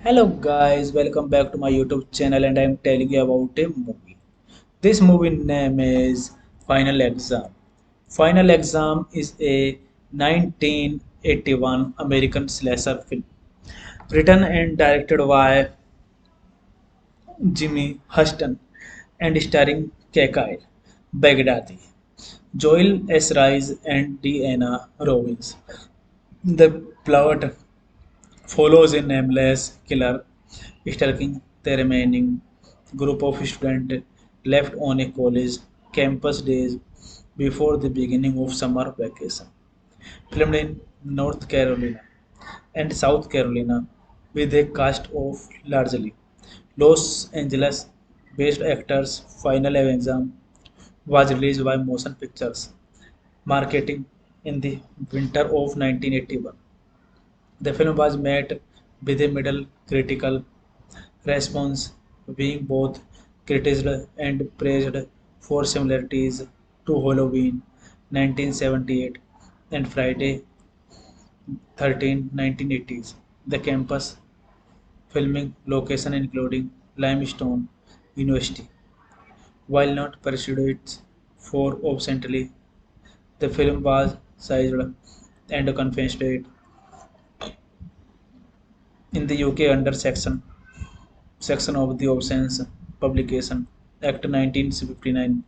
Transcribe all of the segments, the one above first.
Hello guys, welcome back to my YouTube channel and I'm telling you about a movie. This movie name is Final Exam. Final Exam is a 1981 American slasher film written and directed by Jimmy Huston and starring Kyle Baghdadi, Joel S. Rice and Deanna Robbins. The plot follows a nameless killer stalking the remaining group of students left on a college campus days before the beginning of summer vacation. Filmed in North Carolina and South Carolina with a cast of largely Los Angeles based actors. Final Exam was released by Motion Pictures Marketing in the winter of 1981. The film was met with a middle critical response, being both criticized and praised for similarities to Halloween 1978 and Friday 13 1980s. The campus filming location including Limestone University. While not pursued for obscenely, the film was sized and confiscated in the UK under section of the Obscene Publication Act 1959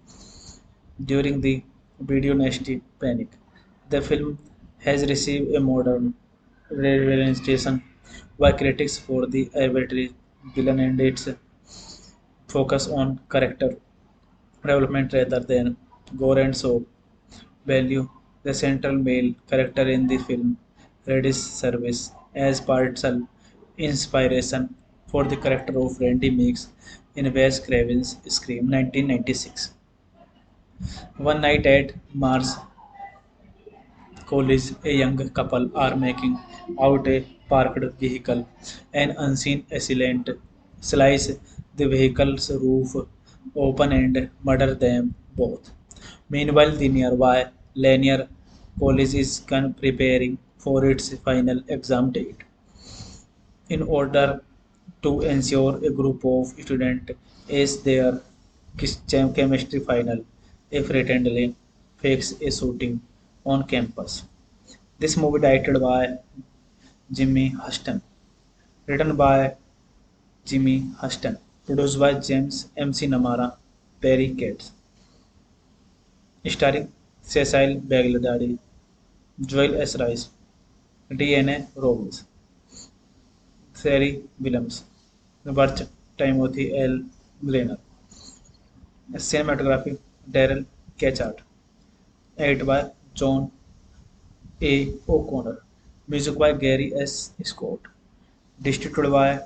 during the video nasty panic. The film has received a modern representation by critics for the arbitrary villain and its focus on character development rather than gore and soap value. The central male character in the film Reddy's service as partial inspiration for the character of Randy Meeks in Wes Craven's Scream 1996. One night at Mars College, a young couple are making out a parked vehicle. An unseen assailant slices the vehicle's roof open and murders them both. Meanwhile, the nearby Lanier College is preparing for its final exam date. In order to ensure a group of students ace their chemistry final, a fraternity fakes a shooting on campus. This movie directed by Jimmy Huston, written by Jimmy Huston, produced by James MC Namara, Perry Katz, starring Cecil Baghdadi, Joel S. Rice, DNA Robbins, Sherry Williams, Burt Timothy L. Glenner, cinematography Daryl Ketchard, edited by John A. O'Connor, music by Gary S. Scott, distributed by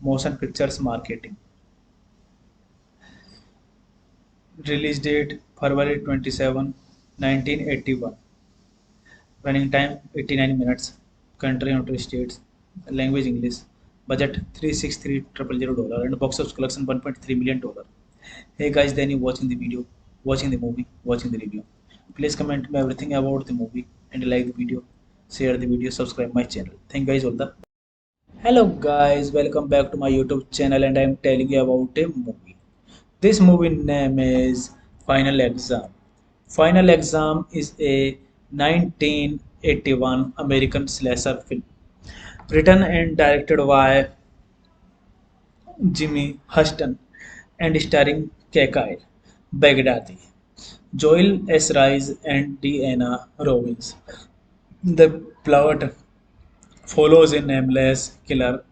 Motion Pictures Marketing. Release date February 27, 1981. Running time 89 minutes. Country United States. Language English. Budget $363,000 and box office collection $1.3 million. Hey guys, then you watching the video, watching the movie, watching the review. Please comment me everything about the movie and like the video, share the video, subscribe my channel. Thank you guys all the. Hello guys, welcome back to my YouTube channel and I am telling you about a movie. This movie name is Final Exam. Final Exam is a 1981 American slasher film written and directed by Jimmy Huston and starring Kyle Baghdadi, Joel S. Rice and Deanna Robbins. The plot follows a nameless killer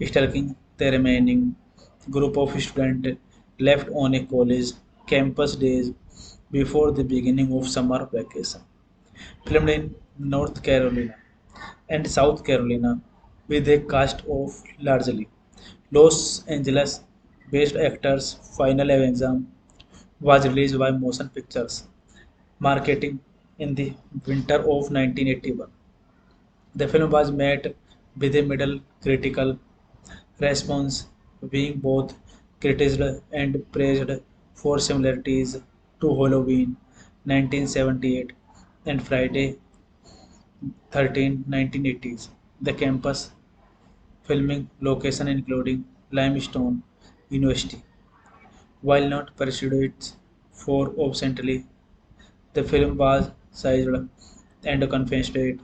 stalking the remaining group of students left on a college campus days before the beginning of summer vacation. Filmed in North Carolina and South Carolina with a cast of largely Los Angeles based actors. Final Exam was released by Motion Pictures Marketing in the winter of 1981. The film was met with a middle critical response, being both criticized and praised for similarities to Halloween 1978 and Friday 13, 1980s. The campus filming location including Limestone University. While not pursued for obscenely, the film was sized and confiscated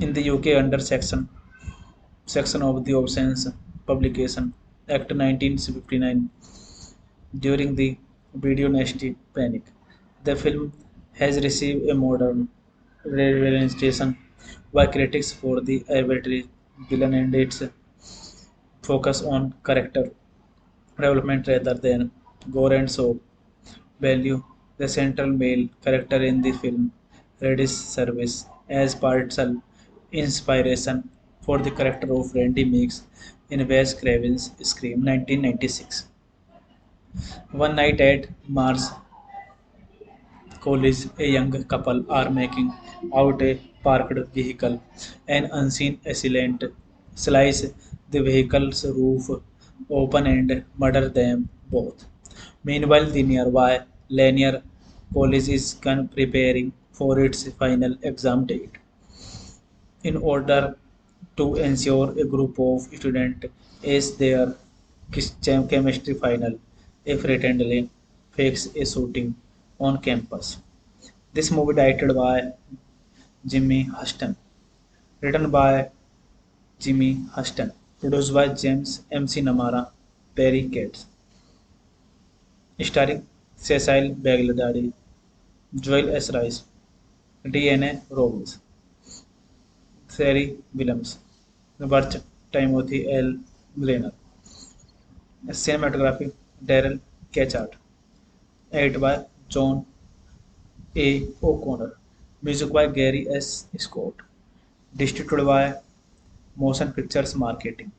in the UK under section of the Obscene Publication Act 1959 during the video nasty panic. The film has received a modern representation by critics for the arbitrary villain and its focus on character development rather than gore and shock value. The central male character in the film Reddy's service as partial inspiration for the character of Randy Meeks in Wes Craven's Scream 1996. One night at Mars College, a young couple are making out a parked vehicle. An unseen assailant slices the vehicle's roof open and murders them both. Meanwhile, the nearby Lanier College is preparing for its final exam date. In order to ensure a group of students ace their chemistry final, a fraternity fakes a shooting on campus. This movie directed by Jimmy Huston, written by Jimmy Huston, produced by James MC Namara, Perry Katz, starring Cecil Baghdadi, Joel S. Rice, DNA Robbins, Sherry Williams, Burt Timothy L. Glenner, cinematography Daryl Ketchard, edited by John A. O'Connor, music by Gary S. Scott, distributed by Motion Pictures Marketing.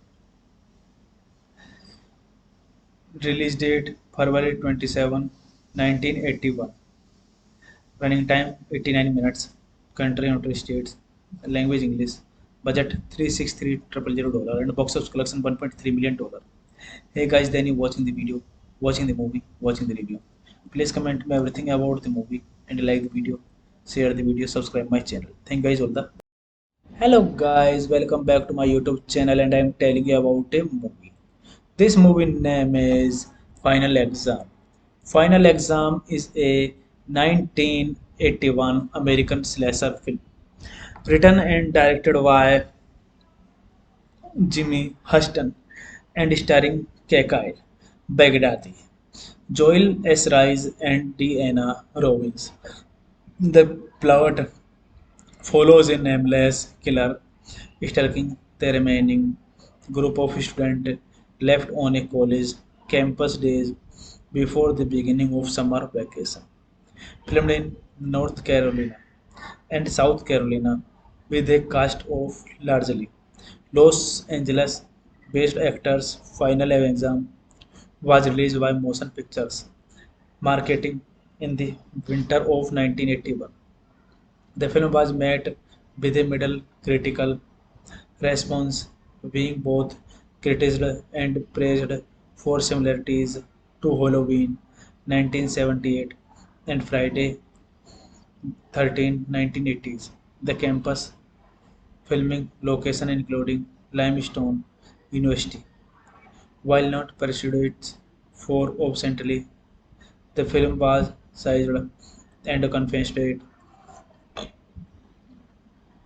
Release date February 27, 1981. Running time 89 minutes. Country United States. Language English. Budget $363,000 and box office collection $1.3 million. Hey guys, then you watching the video, watching the movie, watching the review. Please comment me everything about the movie and like the video, share the video, subscribe my channel. Thank you guys all the. Hello guys, welcome back to my YouTube channel and I am telling you about a movie. This movie name is Final Exam. Final Exam is a 1981 American slasher film written and directed by Jimmy Huston and starring Kekyle, Baghdadi, Joel S. Rice, and Deanna Robbins. The plot follows a nameless killer stalking the remaining group of students left on a college campus days before the beginning of summer vacation. Filmed in North Carolina and South Carolina with a cast of largely Los Angeles based actors. Final exam was released by Motion Pictures Marketing in the winter of 1981. The film was met with a middle critical response, being both criticized and praised for similarities to Halloween 1978 and Friday 13 1980s. The campus filming location including Limestone University. While not pursued for obscenely, the film was sized and confessed in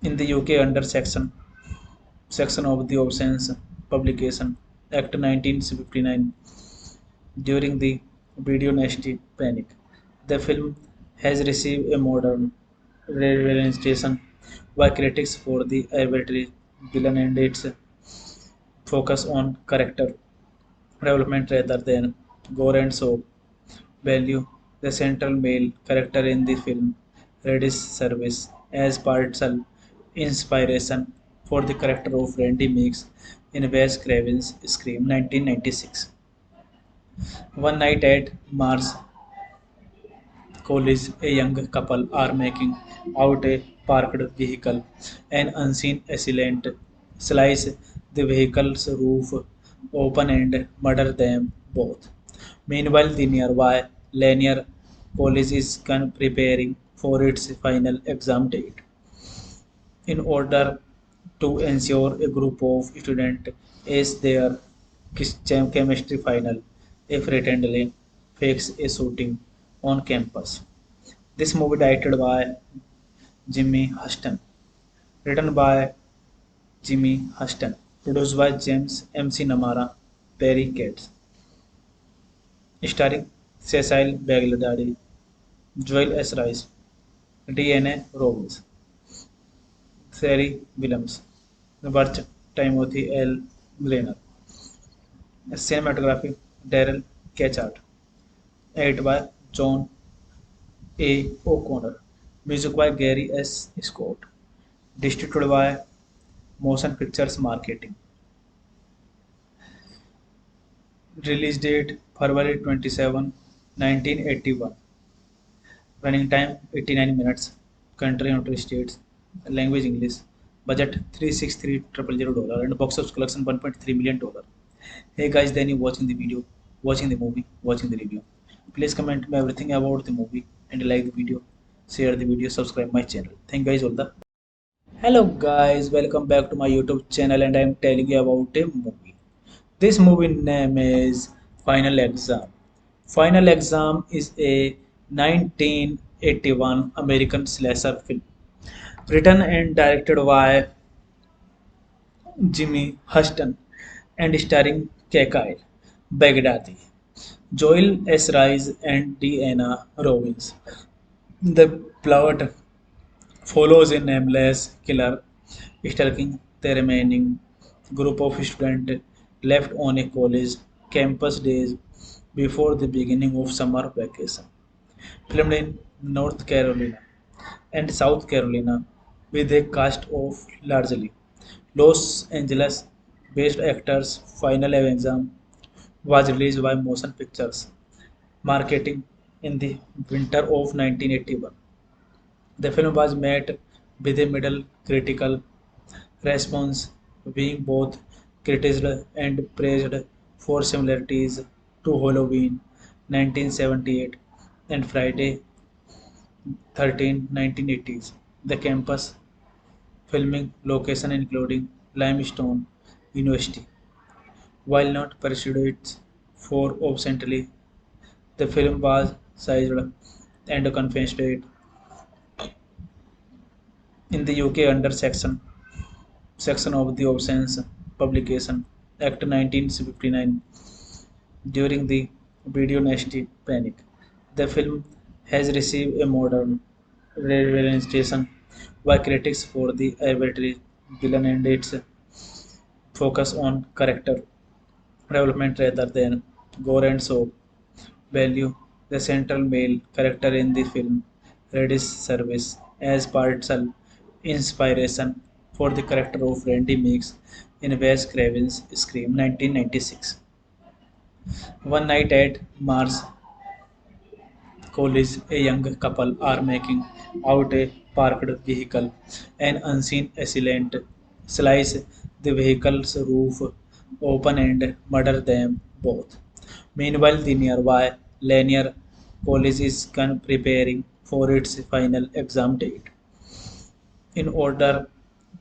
the UK under section of the Obscene Publication Act 1959 during the video nasty panic. The film has received a modern representation by critics for the arbitrary villain and its focus on character development rather than gore and soap value. The central male character in the film Reddy's service as partial inspiration for the character of Randy Meeks in Wes Craven's Scream 1996. One night at Mars College, a young couple are making out a parked vehicle. An unseen assailant slices the vehicle's roof open and murders them both. Meanwhile, the nearby Lanier College is preparing for its final exam date. In order to ensure a group of students ace their chemistry final, a fraternity fakes a shooting on campus. This movie directed by Jimmy Huston, written by Jimmy Huston, produced by James MC Namara, Perry Cates, starring Cecil Baghdadi, Joel S. Rice, DNA Robbins, Sherry Williams, Burt Timothy L. Glenner, cinematography Daryl Ketchard, edited by John A. O'Connor, music by Gary S. Scott, distributed by Motion Pictures Marketing. Release date February 27, 1981. Running time 89 minutes. Country United States. Language English. Budget $363,000 and box office collection $1.3 million. Hey guys, then you watching the video, watching the movie, watching the review. Please comment me everything about the movie and like the video, share the video, subscribe my channel. Thank you guys all the. Hello guys, welcome back to my YouTube channel and I am telling you about a movie. This movie name is Final Exam. Final Exam is a 1981 American slasher film written and directed by Jimmy Huston and starring Kekyle, Baghdadi, Joel S. Rice, and Deanna Robbins. The plot follows a nameless killer stalking the remaining group of students left on a college campus days before the beginning of summer vacation. Filmed in North Carolina and South Carolina with a cast of largely Los Angeles based actors. Final exam was released by Motion Pictures Marketing in the winter of 1981. The film was met with a middle critical response, being both criticized and praised for similarities to Halloween 1978 and Friday 13 1980s. The campus filming location including Limestone University. While not pursued for obscenely, the film was sized and confessed in the UK under section of the Obscene Publication Act 1959 during the video nasty panic. The film has received a modern representation by critics for the arbitrary villain and its focus on character development rather than gore and soap value. The central male character in the film Reddy's service as partial inspiration for the character of Randy Meeks in Wes Craven's Scream 1996. One night at Mars College, a young couple are making out a parked vehicle. An unseen assailant slices the vehicle's roof open and murders them both. Meanwhile, the nearby Lanier College is preparing for its final exam date. In order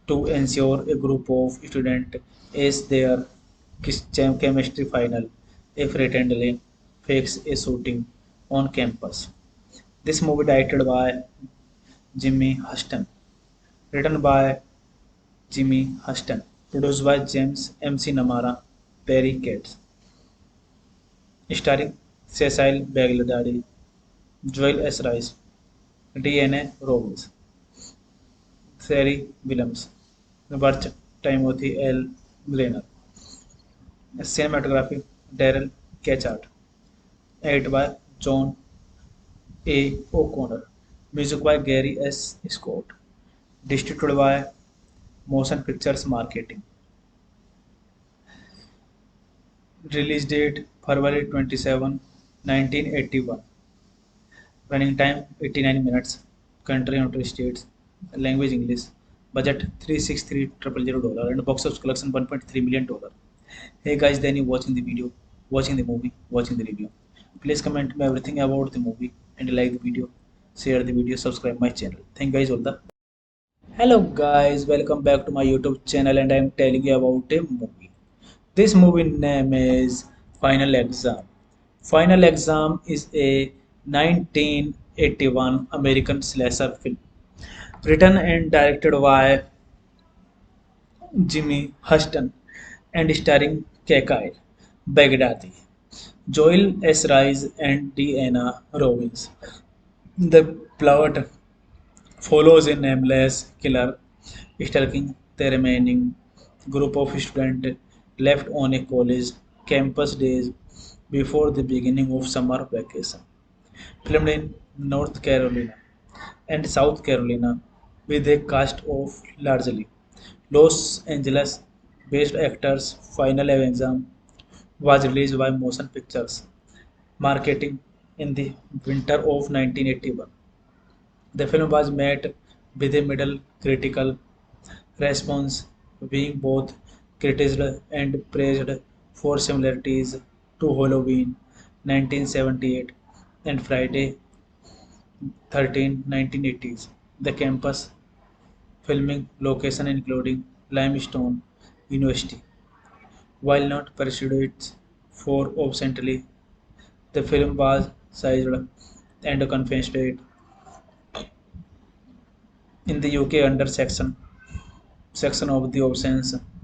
to ensure a group of students ace their chemistry final, a friendly fakes a shooting on campus. This movie directed by Jimmy Huston, written by Jimmy Huston, produced by James MC Namara, Perry Cates, starring Cecil Baghdadi, Joel S. Rice, DNA Robbins, Sherry Williams, Burt Timothy L. Glenner, cinematography Daryl Ketchart, edited by John A. O'Connor, music by Gary S. Scott, distributed by Motion Pictures Marketing. Release date February 27, 1981. Running time 89 minutes. Country United States. Language English. Budget $363,000 and box office collection $1.3 million. Hey guys, then you watching the video, watching the movie, watching the review. Please comment me everything about the movie and like the video, share the video, subscribe my channel. Thank you guys all the. Hello guys, welcome back to my YouTube channel and I am telling you about a movie. This movie name is Final Exam. Final Exam is a 1981 American slasher film written and directed by Jimmy Huston and starring Kyle Baghdadi, Joel S. Rice and Deanna Robbins. The plot follows a nameless killer stalking the remaining group of students left on a college campus days before the beginning of summer vacation. Filmed in North Carolina and South Carolina with a cast of largely Los Angeles based actors. Final Exam was released by Motion Pictures Marketing in the winter of 1981. The film was met with a middle critical response, being both criticized and praised for similarities to Halloween 1978 and Friday 13, 1980s. The campus filming location including Limestone University. While not pursued for obscenely, the film was sized and confiscated in the UK under section of the Obscene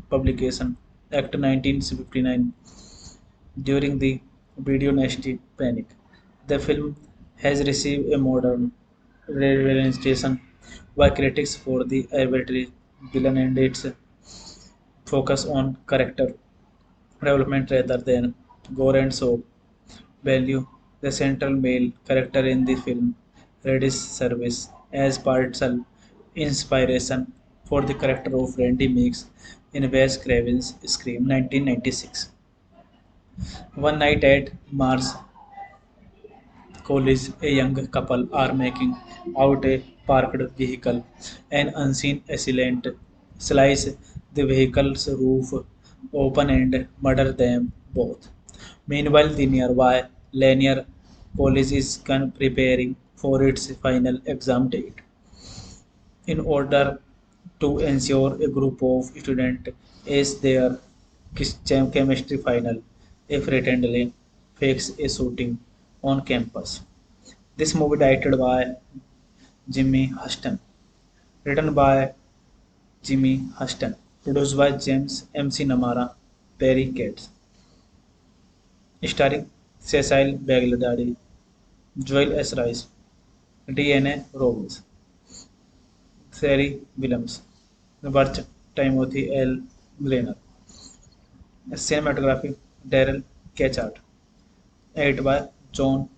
Publication Act 1959 during the video nasty panic. The film has received a modern representation by critics for the arbitrary villain and its focus on character development rather than gore and soap value. The central male character in the film Reddy's service as partial inspiration for the character of Randy Meeks in Wes Craven's Scream 1996. One night at Mars College, a young couple are making out a parked vehicle. An unseen assailant slices the vehicle's roof open and murders them both. Meanwhile, the nearby Lanier College is preparing for its final exam date. In order to ensure a group of students ace their chemistry final, a friendly fakes a shooting on campus. This movie directed by Jimmy Huston, written by Jimmy Huston, produced by James MC Namara, Cats, starring Cecile Baghdadi, Joel S. Rice, D.N.A. Robbins, Sari Williams, Burt Timothy L. Grainer, cinematography Daryl Ketchart, edited by John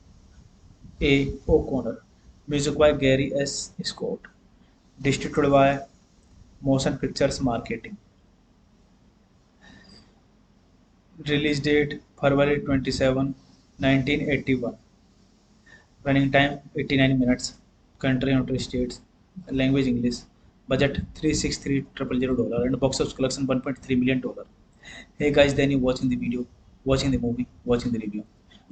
A. O'Connor, music by Gary S. Scott, distributed by Motion Pictures Marketing. Release date February 27, 1981. Running time 89 minutes. Country United States. Language English. Budget $363,000 and box office collection $1.3 million. Hey guys, then you watching the video, watching the movie, watching the review.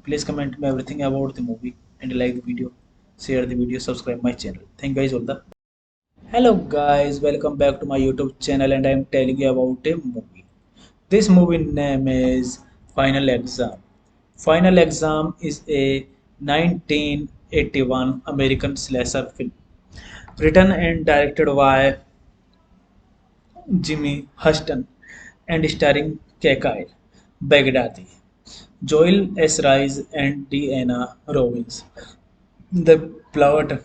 Please comment me everything about the movie and like the video, share the video, subscribe my channel. Thank you guys all the. Hello guys, welcome back to my YouTube channel and I am telling you about a movie. This movie name is Final Exam. Final Exam is a 1981 American slasher film written and directed by Jimmy Huston and starring Kyle Baghdadi, Joel S. Rice and Deanna Robbins. The plot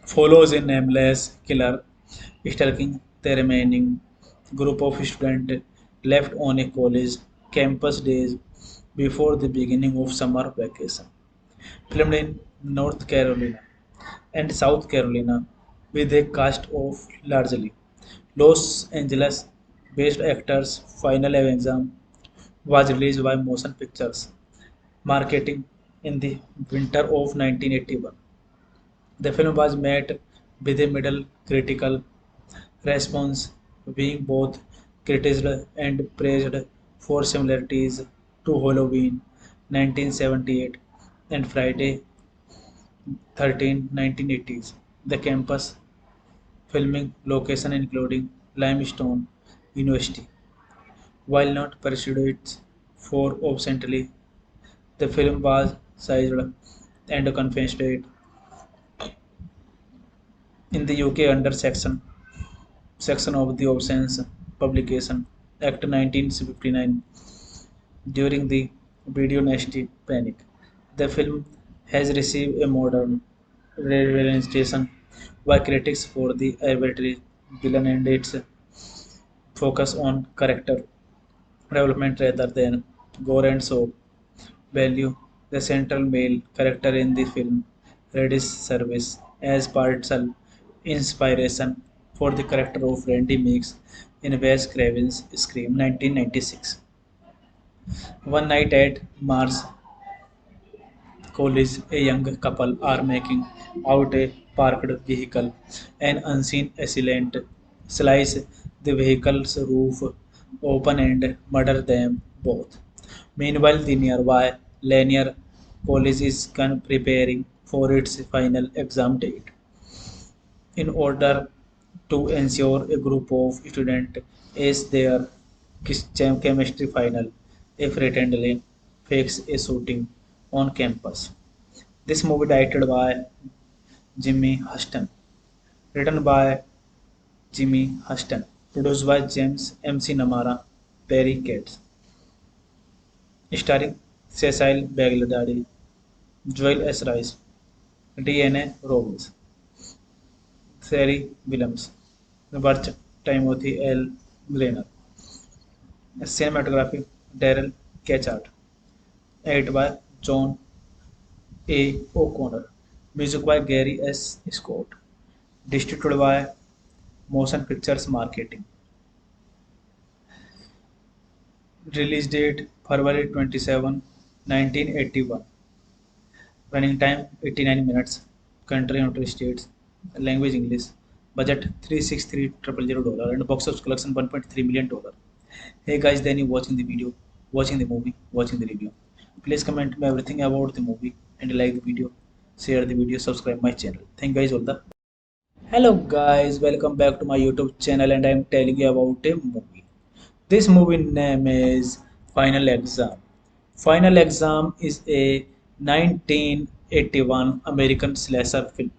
follows a nameless killer stalking the remaining group of students left on a college campus days before the beginning of summer vacation. Filmed in North Carolina and South Carolina with a cast of largely Los Angeles based actors. Final Exam was released by Motion Pictures Marketing in the winter of 1981. The film was met with a middle critical response, being both criticized and praised for similarities to Halloween 1978 and Friday 13 1980s. The campus filming location including Limestone University. While not pursued for obscenely, the film was sized and confessed in the UK under section of the Obscene Publication Act 1959 during the video nasty panic. The film has received a modern representation by critics for the arbitrary villain and its focus on character development rather than gore and soap value. The central male character in the film Reddy's service as partial inspiration for the character of Randy Meeks in Wes Craven's Scream 1996. One night at Mars College, a young couple are making out a parked vehicle. An unseen assailant slices the vehicle's roof open and murders them both. Meanwhile, the nearby Lanier College is preparing for its final exam date. In order to ensure a group of students ace their chemistry final, a fraternity fakes a shooting on campus. This movie directed by Jimmy Huston, written by Jimmy Huston, produced by James MC Namara, Perry Katz, starring Cecile Baghdadi, Joel S. Rice, D.N.A. Robbins, Sari Williams, Burt Timothy L. Grainer, cinematography Daryl Ketchart, edited by John A. O'Connor, music by Gary S. Scott, distributed by Motion Pictures Marketing. Release date February 27, 1981. Running time 89 minutes. Country United States. Language English. Budget $363,000 and box office collection $1.3 million. Hey guys, then you watching the video, watching the movie, watching the review. Please comment me everything about the movie and like the video, share the video, subscribe my channel. Thank you guys all the. Hello guys, welcome back to my YouTube channel and I am telling you about a movie. This movie name is Final Exam. Final Exam is a 1981 American slasher film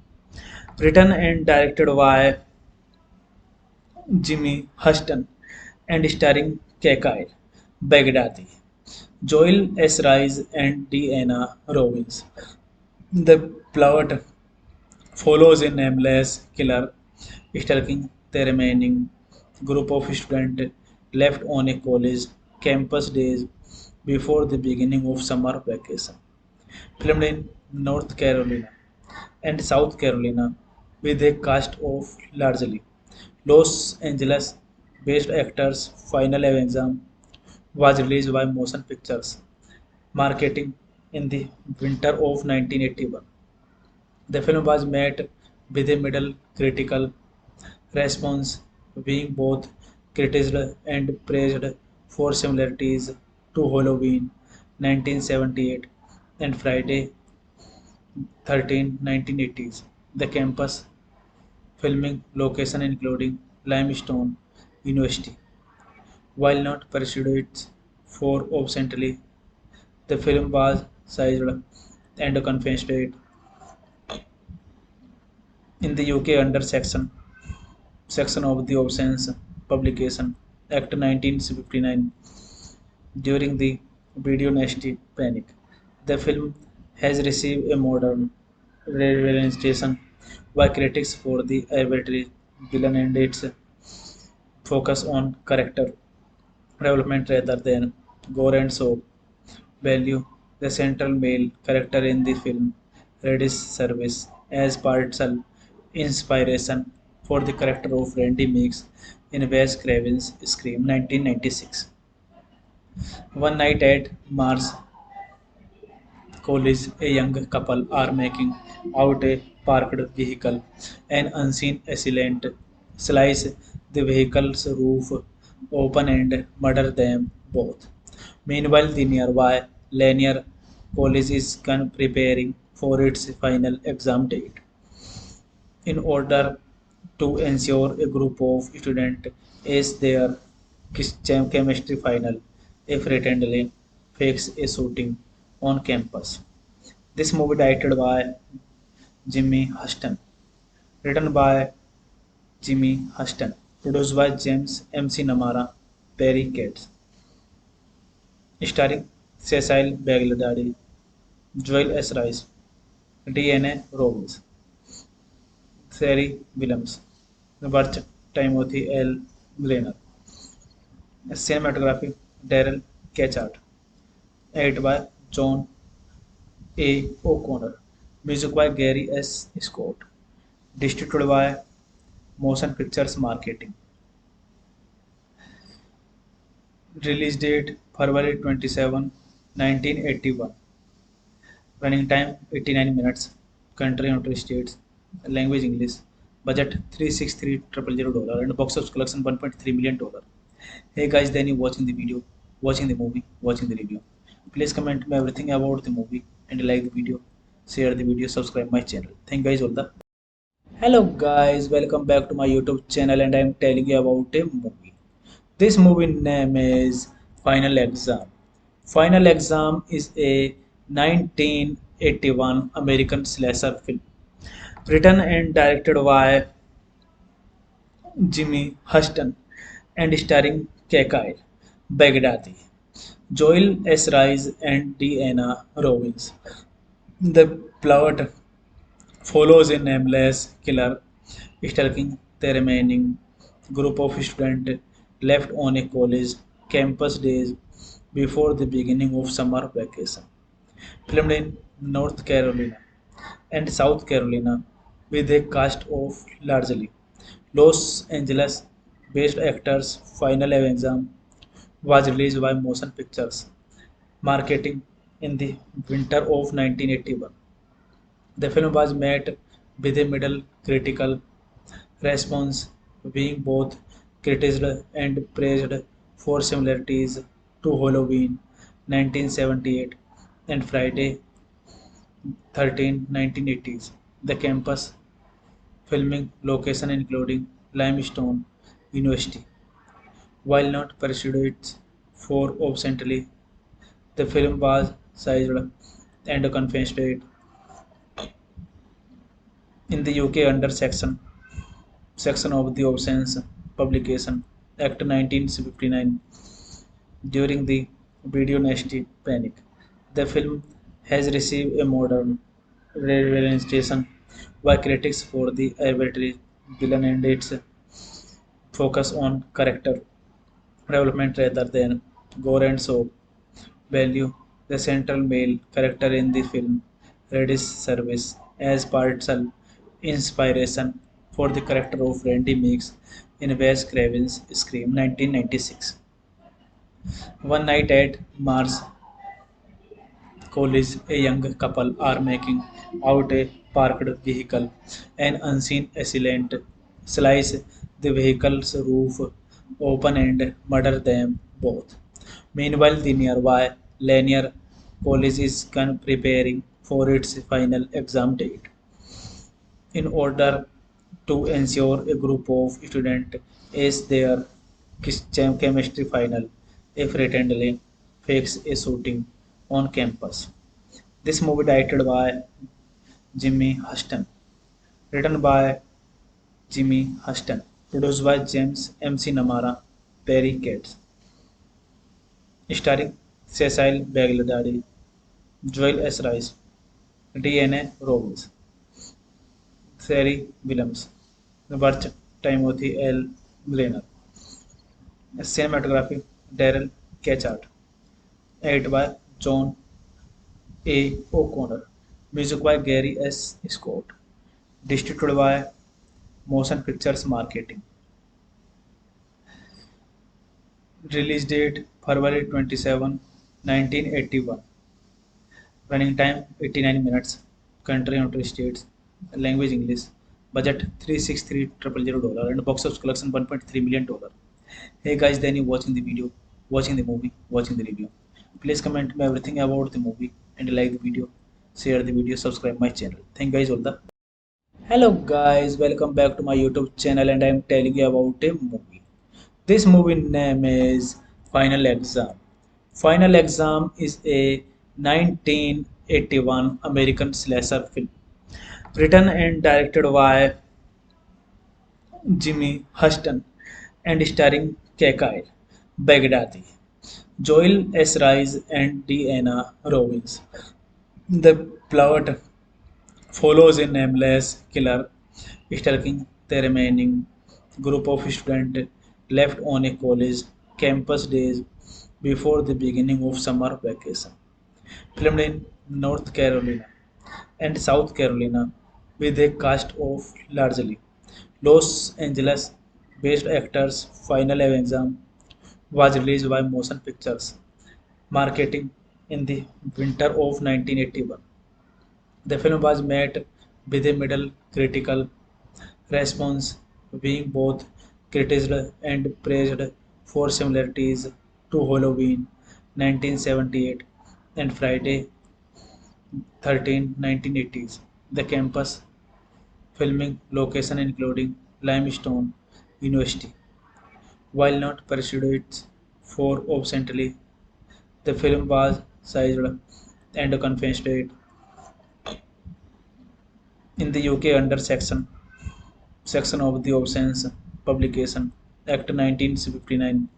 written and directed by Jimmy Huston and starring Kyle Baghdadi, Joel S. Rice and Deanna Robbins. The plot follows a nameless killer stalking the remaining group of students left on a college campus days before the beginning of summer vacation. Filmed in North Carolina and South Carolina with a cast of largely Los Angeles based actors. Final exam was released by Motion Pictures Marketing in the winter of 1981. The film was met with a middle critical response, being both criticized and praised for similarities to Halloween 1978 and Friday 13 1980s. The campus filming location including Limestone University. While not pursued for obscenely, the film was sized and confessed in the UK under section of the Obscene Publication Act 1959 during the video nasty panic. The film has received a modern representation by critics for the arbitrary villain and its focus on character development rather than gore and shock value. The central male character in the film Redis service as partial inspiration for the character of Randy Meeks in Wes Craven's Scream 1996. One night at Mars College, a young couple are making out a parked vehicle. An unseen assailant slices the vehicle's roof open and murders them both. Meanwhile, the nearby Lanier College is preparing for its final exam date. In order to ensure a group of students ace their chemistry final, a fraternity fakes a shooting on campus. This movie directed by Jimmy Huston, written by Jimmy Huston, produced by James MC Namara, Perry Cates, starring Cecil Baghdadi, Joel S. Rice, DNA Robbins, Sherry Williams, Burt Timothy L. Grainer, cinematography Daryl Ketchard, edited by John A. O'Connor, music by Gary S. Scott, distributed by Motion Pictures Marketing. Release date February 27, 1981. Running time 89 minutes. Country United States. Language English. Budget $363,000 and box office collection $1.3 million. Hey guys, then you watching the video, watching the movie, watching the review. Please comment me everything about the movie and like the video, share the video, subscribe my channel. Thank you guys all the. Hello guys, welcome back to my YouTube channel and I am telling you about a movie. This movie name is Final Exam. Final Exam is a 1981 American slasher film written and directed by Jimmy Huston and starring Kyle Baghdadi, Joel S. Rice and Deanna Robbins. The plot follows a nameless killer stalking the remaining group of students left on a college campus days before the beginning of summer vacation. Filmed in North Carolina and South Carolina with a cast of largely Los Angeles based actors. Final exam was released by Motion Pictures Marketing in the winter of 1981. The film was met with a middle critical response, being both criticized and praised for similarities to Halloween 1978 and Friday 13 1980s. The campus filming location including Limestone University. While not pursued for obscenely, the film was sized and confessed in the UK under section of the Obscene Publication Act 1959 during the video nasty panic. The film has received a modern representation by critics for the arbitrary villain and its focus on character development rather than gore and show value. The central male character in the film Reddy's service as partial inspiration for the character of Randy Meeks in Wes Craven's Scream 1996. One night at Mars College, a young couple are making out a parked vehicle. An unseen assailant slices the vehicle's roof open and murders them both. Meanwhile, the nearby Lanier College is preparing for its final exam date. In order to ensure a group of students ace their chemistry final, a fraternity fakes a shooting on campus. This movie directed by Jimmy Huston, written by Jimmy Huston, produced by James MC Namara, Perry Cates, starring Cecil Baghdadi, Joel S. Rice, DNA Robbins, Sherry Williams, Burt Timothy L. Glenner, cinematography Daryl Ketchard, edited by John A. O'Connor, music by Gary S. Scott, distributed by Motion Pictures Marketing. Release date February 27, 1981. Running time 89 minutes. Country United States. Language English. Budget $363,000 and box office collection $1.3 million. Hey guys, then you watching the video, watching the movie, watching the review. Please comment me everything about the movie and like the video, share the video, subscribe my channel. Thank you guys all the. Hello guys, welcome back to my YouTube channel and I am telling you about a movie. This movie name is Final Exam. Final Exam is a 1981 American slasher film written and directed by Jimmy Huston and starring Kyle Baghdadi, Joel S. Rice and Deanna Robbins. The plot follows a nameless killer stalking the remaining group of students left on a college campus days before the beginning of summer vacation. Filmed in North Carolina and South Carolina with a cast of largely Los Angeles based actors. Final Exam was released by Motion Pictures Marketing in the winter of 1981. The film was met with a middle critical response, being both criticized and praised for similarities to Halloween 1978 and Friday 13 1980s. The campus filming location including Limestone University. While not pursued for obscenely, the film was sized and confessed in the UK under section of the Obscene Publication Act 1959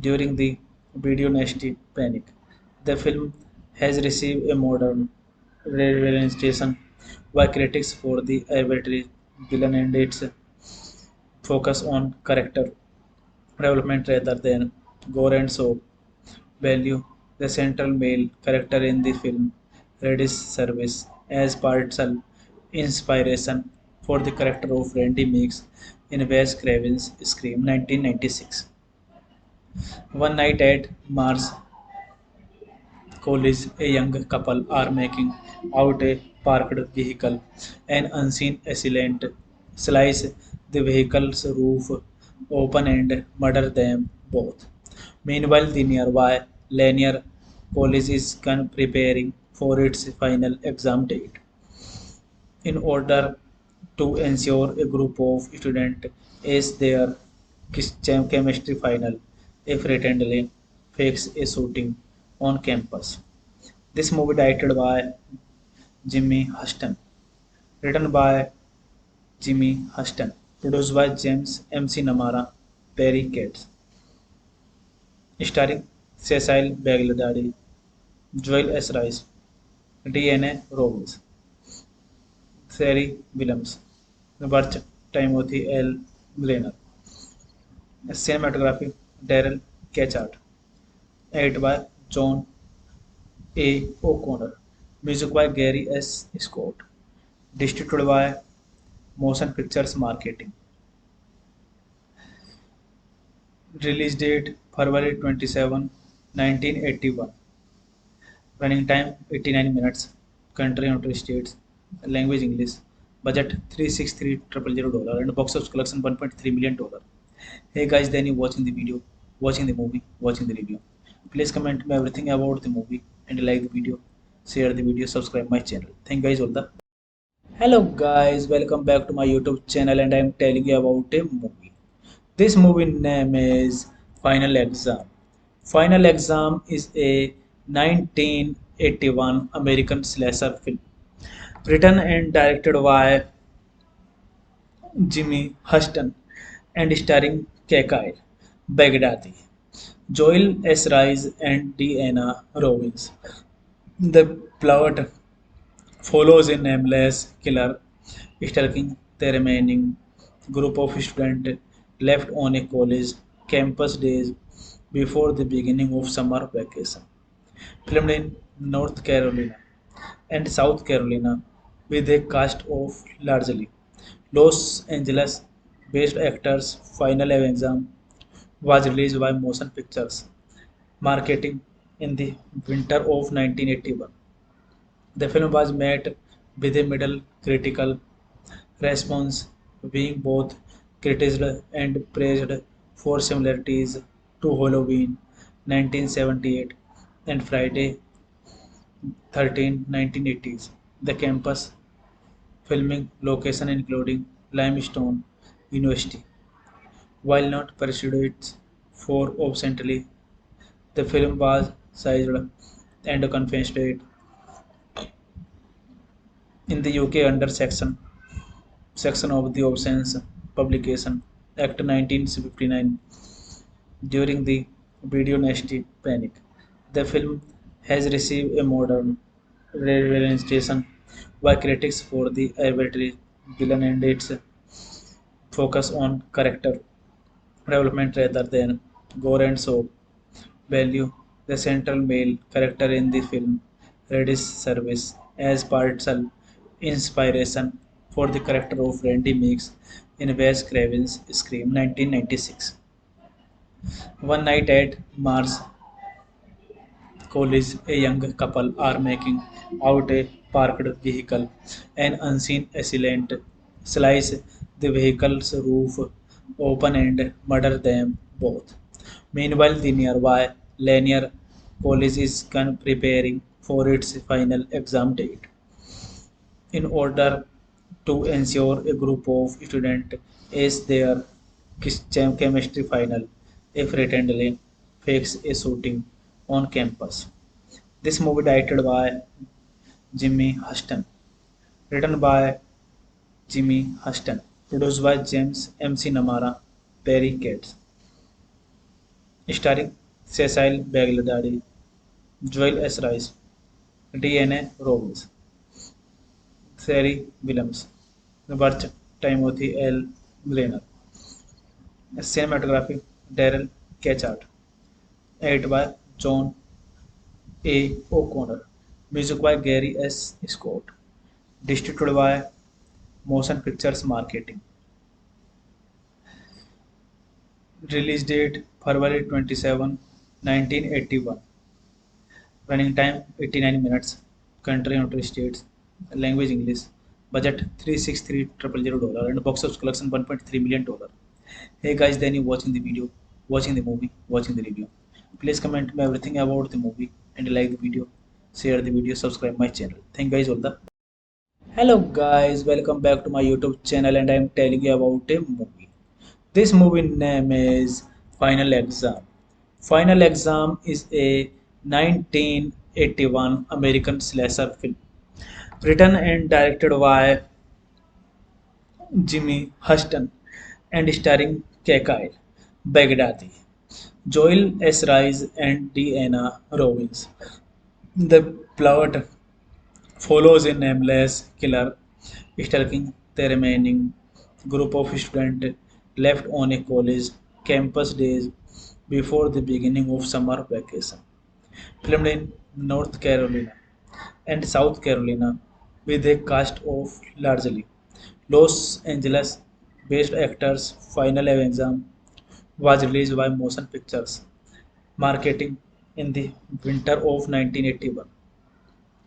during the video nasty panic. The film has received a modern representation by critics for the arbitrary villain and its focus on character development rather than gore and show value. The central male character in the film Reddy's service as partial inspiration for the character of Randy Meeks in Wes Craven's Scream 1996. One night at Mars College, a young couple are making out a parked vehicle. An unseen assailant slices the vehicle's roof open and murders them both. Meanwhile, the nearby Lanier College is preparing for its final exam date. In order to ensure a group of students ace their chemistry final, a fraternity fakes a shooting on campus. This movie directed by Jimmy Huston, written by Jimmy Huston, produced by James MC Namara, Perry Cates, starring Cecile Baghdadi, Joel S. Rice, D.N.A. Robbins, Sari Williams, Birch Timothy L. Glenner, cinematography Daryl Ketchard, edited by John A. O'Connor, music by Gary S. Scott, distributed by Motion Pictures Marketing. Release date February 27, 1981. Running time 89 minutes. Country United States. Language English. Budget $363,000 and box office collection $1.3 million. Hey guys, then you watching the video, watching the movie, watching the review. Please comment me everything about the movie and like the video, share the video, subscribe my channel. Thank you guys all the. Hello guys, welcome back to my YouTube channel and I am telling you about a movie. This movie name is Final Exam. Final Exam is a 1981 American slasher film written and directed by Jimmy Huston and starring Kyle Baghdadi, Joel S. Rice and Deanna Robbins. The plot follows a nameless killer stalking the remaining group of students left on a college campus days before the beginning of summer vacation. Filmed in North Carolina and South Carolina with a cast of largely Los Angeles based actors. Final Exam was released by Motion Pictures Marketing in the winter of 1981. The film was met with a middle critical response, being both criticized and praised for similarities to Halloween 1978 and Friday 13 1980s. The campus filming location including Limestone University. While not pursued for obscenely, the film was sized and confiscated in the UK under section of the Obscene Publication Act 1959 during the video nasty panic. The film has received a modern representation by critics for the arbitrary villain and its focus on character development rather than gore and shock value. The central male character in the film Redis serves as partial inspiration for the character of Randy Meeks in Wes Craven's Scream 1996. One night at Mars College, a young couple are making out a parked vehicle. An unseen assailant slice the vehicle's roof open and murder them both. Meanwhile, the nearby Lanier College is preparing for its final exam date. In order to ensure a group of students ace their chemistry final, a fraternity fakes a shooting on campus. This movie directed by Jimmy Huston, written by Jimmy Huston, produced by James MC Namara, Perry Cates, starring Cecile Baghdadi, Joel S. Rice, D.N.A. Robbins, Sari Williams, Birch Timothy L. Glenner, cinematography Daryl Ketchard, edited by John A. O'Connor, music by Gary S. Scott, distributed by Motion Pictures Marketing. Release date February 27, 1981. Running time 89 minutes. Country United States. Language English. Budget $363,000 and box office collection $1.3 million. Hey guys, then you watching the video, watching the movie, watching the review. Please comment me everything about the movie and like the video, share the video, subscribe my channel. Thank you guys all the. Hello guys, welcome back to my YouTube channel and I am telling you about a movie. This movie name is Final Exam. Final Exam is a 1981 American slasher film written and directed by Jimmy Huston and starring Kyle Baghdadi, Joel S. Rice and Deanna Robbins. The plot follows a nameless killer stalking the remaining group of students left on a college campus days before the beginning of summer vacation. Filmed in North Carolina and South Carolina with a cast of largely Los Angeles based actors. Final exam was released by Motion Pictures Marketing in the winter of 1981.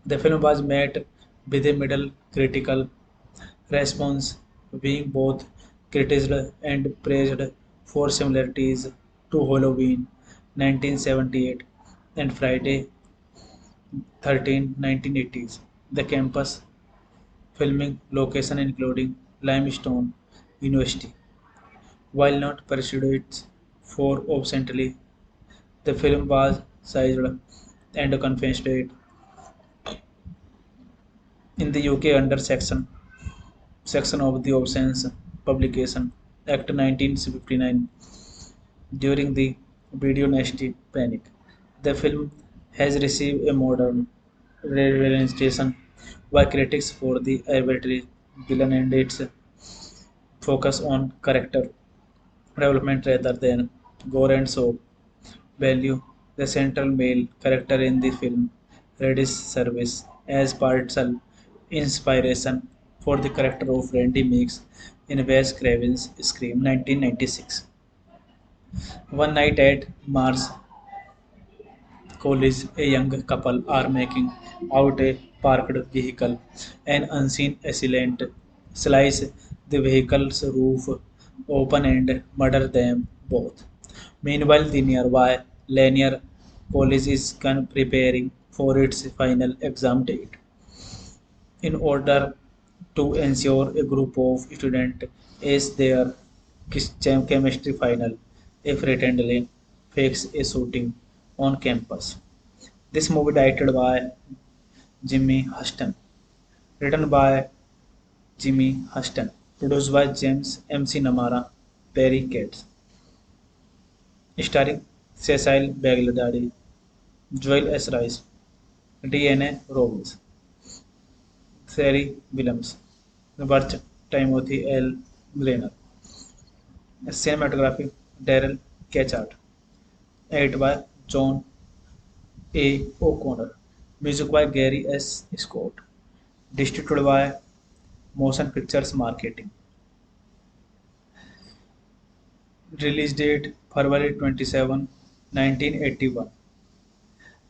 The film was met with a middle critical response, being both criticized and praised for similarities to Halloween 1978 and Friday 13 1980s. The campus filming location including Limestone University. While not pursued for obscenely, the film was sized and confessed in the UK under section of the Obscene Publication Act 1959 during the video nasty panic. The film has received a modern representation by critics for the arbitrary villain and its focus on character development rather than gore and soap value. The central male character in the film Reddy's service as partial inspiration for the character of Randy Meeks in Wes Craven's Scream 1996. One night at Mars College, a young couple are making out a parked vehicle. An unseen assailant slices the vehicle's roof open and murders them both. Meanwhile, the nearby Lanier College is preparing for its final exam date. In order to ensure a group of students ace their chemistry final, a fraternity fakes a shooting on campus. This movie directed by Jimmy Huston, written by Jimmy Huston, produced by James MC Namara, Perry Katz, starring Cecil Baghdadi, Joel S. Rice, DNA Robbins, Sherry Williams, Burt Timothy L. Grainer, cinematography Daryl Ketchard, edited by John A. O'Connor, music by Gary S. Scott, distributed by Motion Pictures Marketing. Release date February 27, 1981.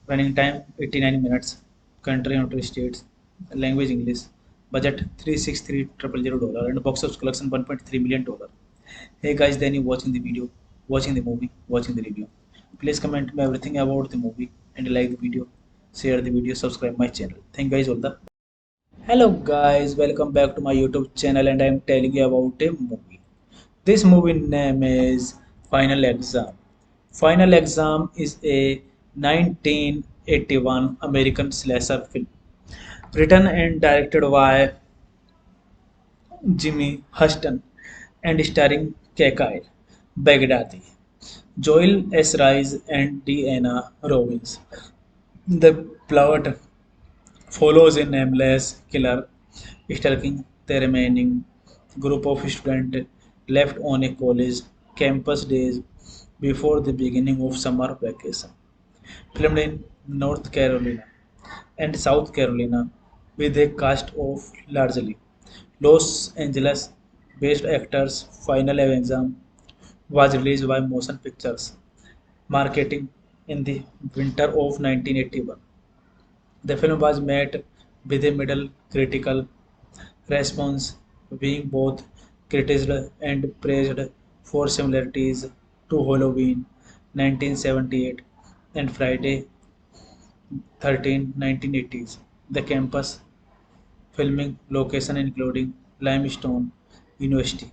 Running time 89 minutes. Country United States. Language English. Budget $363,000 and box office collection $1.3 million. Hey guys, then you watching the video, watching the movie, watching the review. Please comment me everything about the movie and like the video, share the video, subscribe my channel. Thank you guys all the. Hello guys, welcome back to my YouTube channel and I am telling you about a movie. This movie name is Final Exam. Final Exam is a 1981 American slasher film written and directed by Jimmy Huston and starring Kyle Baghdadi, Joel S. Rice and Deanna Robbins. The plot follows a nameless killer stalking the remaining group of students left on a college campus days before the beginning of summer vacation. Filmed in North Carolina and South Carolina with a cast of largely Los Angeles based actors. Final exam was released by Motion Pictures Marketing in the winter of 1981. The film was met with a middle critical response, being both criticized and praised for similarities to Halloween 1978 and Friday 13 1980s. The campus filming location including Limestone University.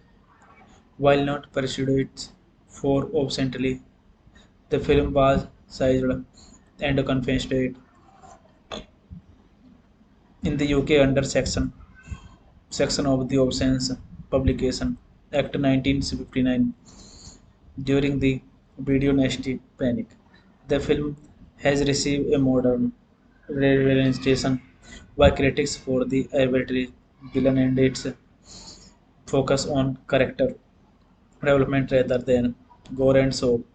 While not pursued for obscenely, the film was sized and confessed in the UK under section of the Obscene Publication Act 1959 during the video nasty panic. The film has received a modern representation by critics for the arbitrary villain and its focus on character development rather than gore and soap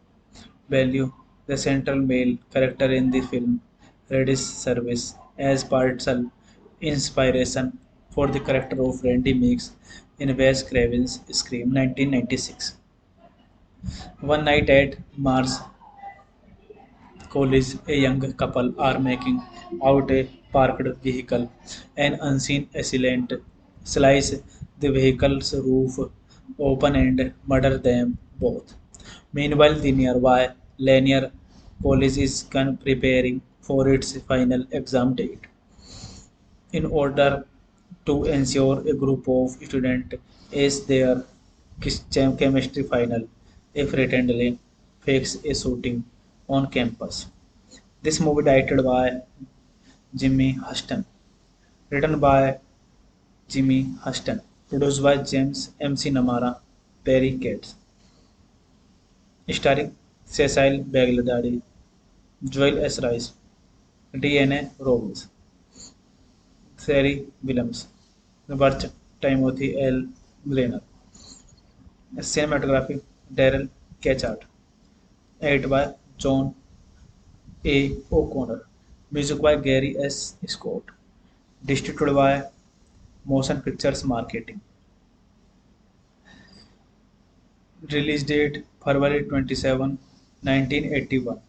value. The central male character in the film Reddy's service as partial inspiration for the character of Randy Meeks in Wes Craven's Scream 1996. One night at Mars College, a young couple are making out a parked vehicle. An unseen assailant slices the vehicle's roof open and murders them both. Meanwhile, the nearby Lanier College is preparing for its final exam date. In order to ensure a group of students ace their chemistry final, a fraternity fakes a shooting on campus. This movie directed by Jimmy Huston, written by Jimmy Huston, produced by James MC Namara, Perry Cates, starring Cecil Baghdadi, Joel S. Rice, DNA Robbins, Sherry Williams, Burt Timothy L. Glenner, cinematography Daryl Ketchard, edited by John A. O'Connor, music by Gary S. Scott, distributed by Motion Pictures Marketing. Release date February 27, 1981.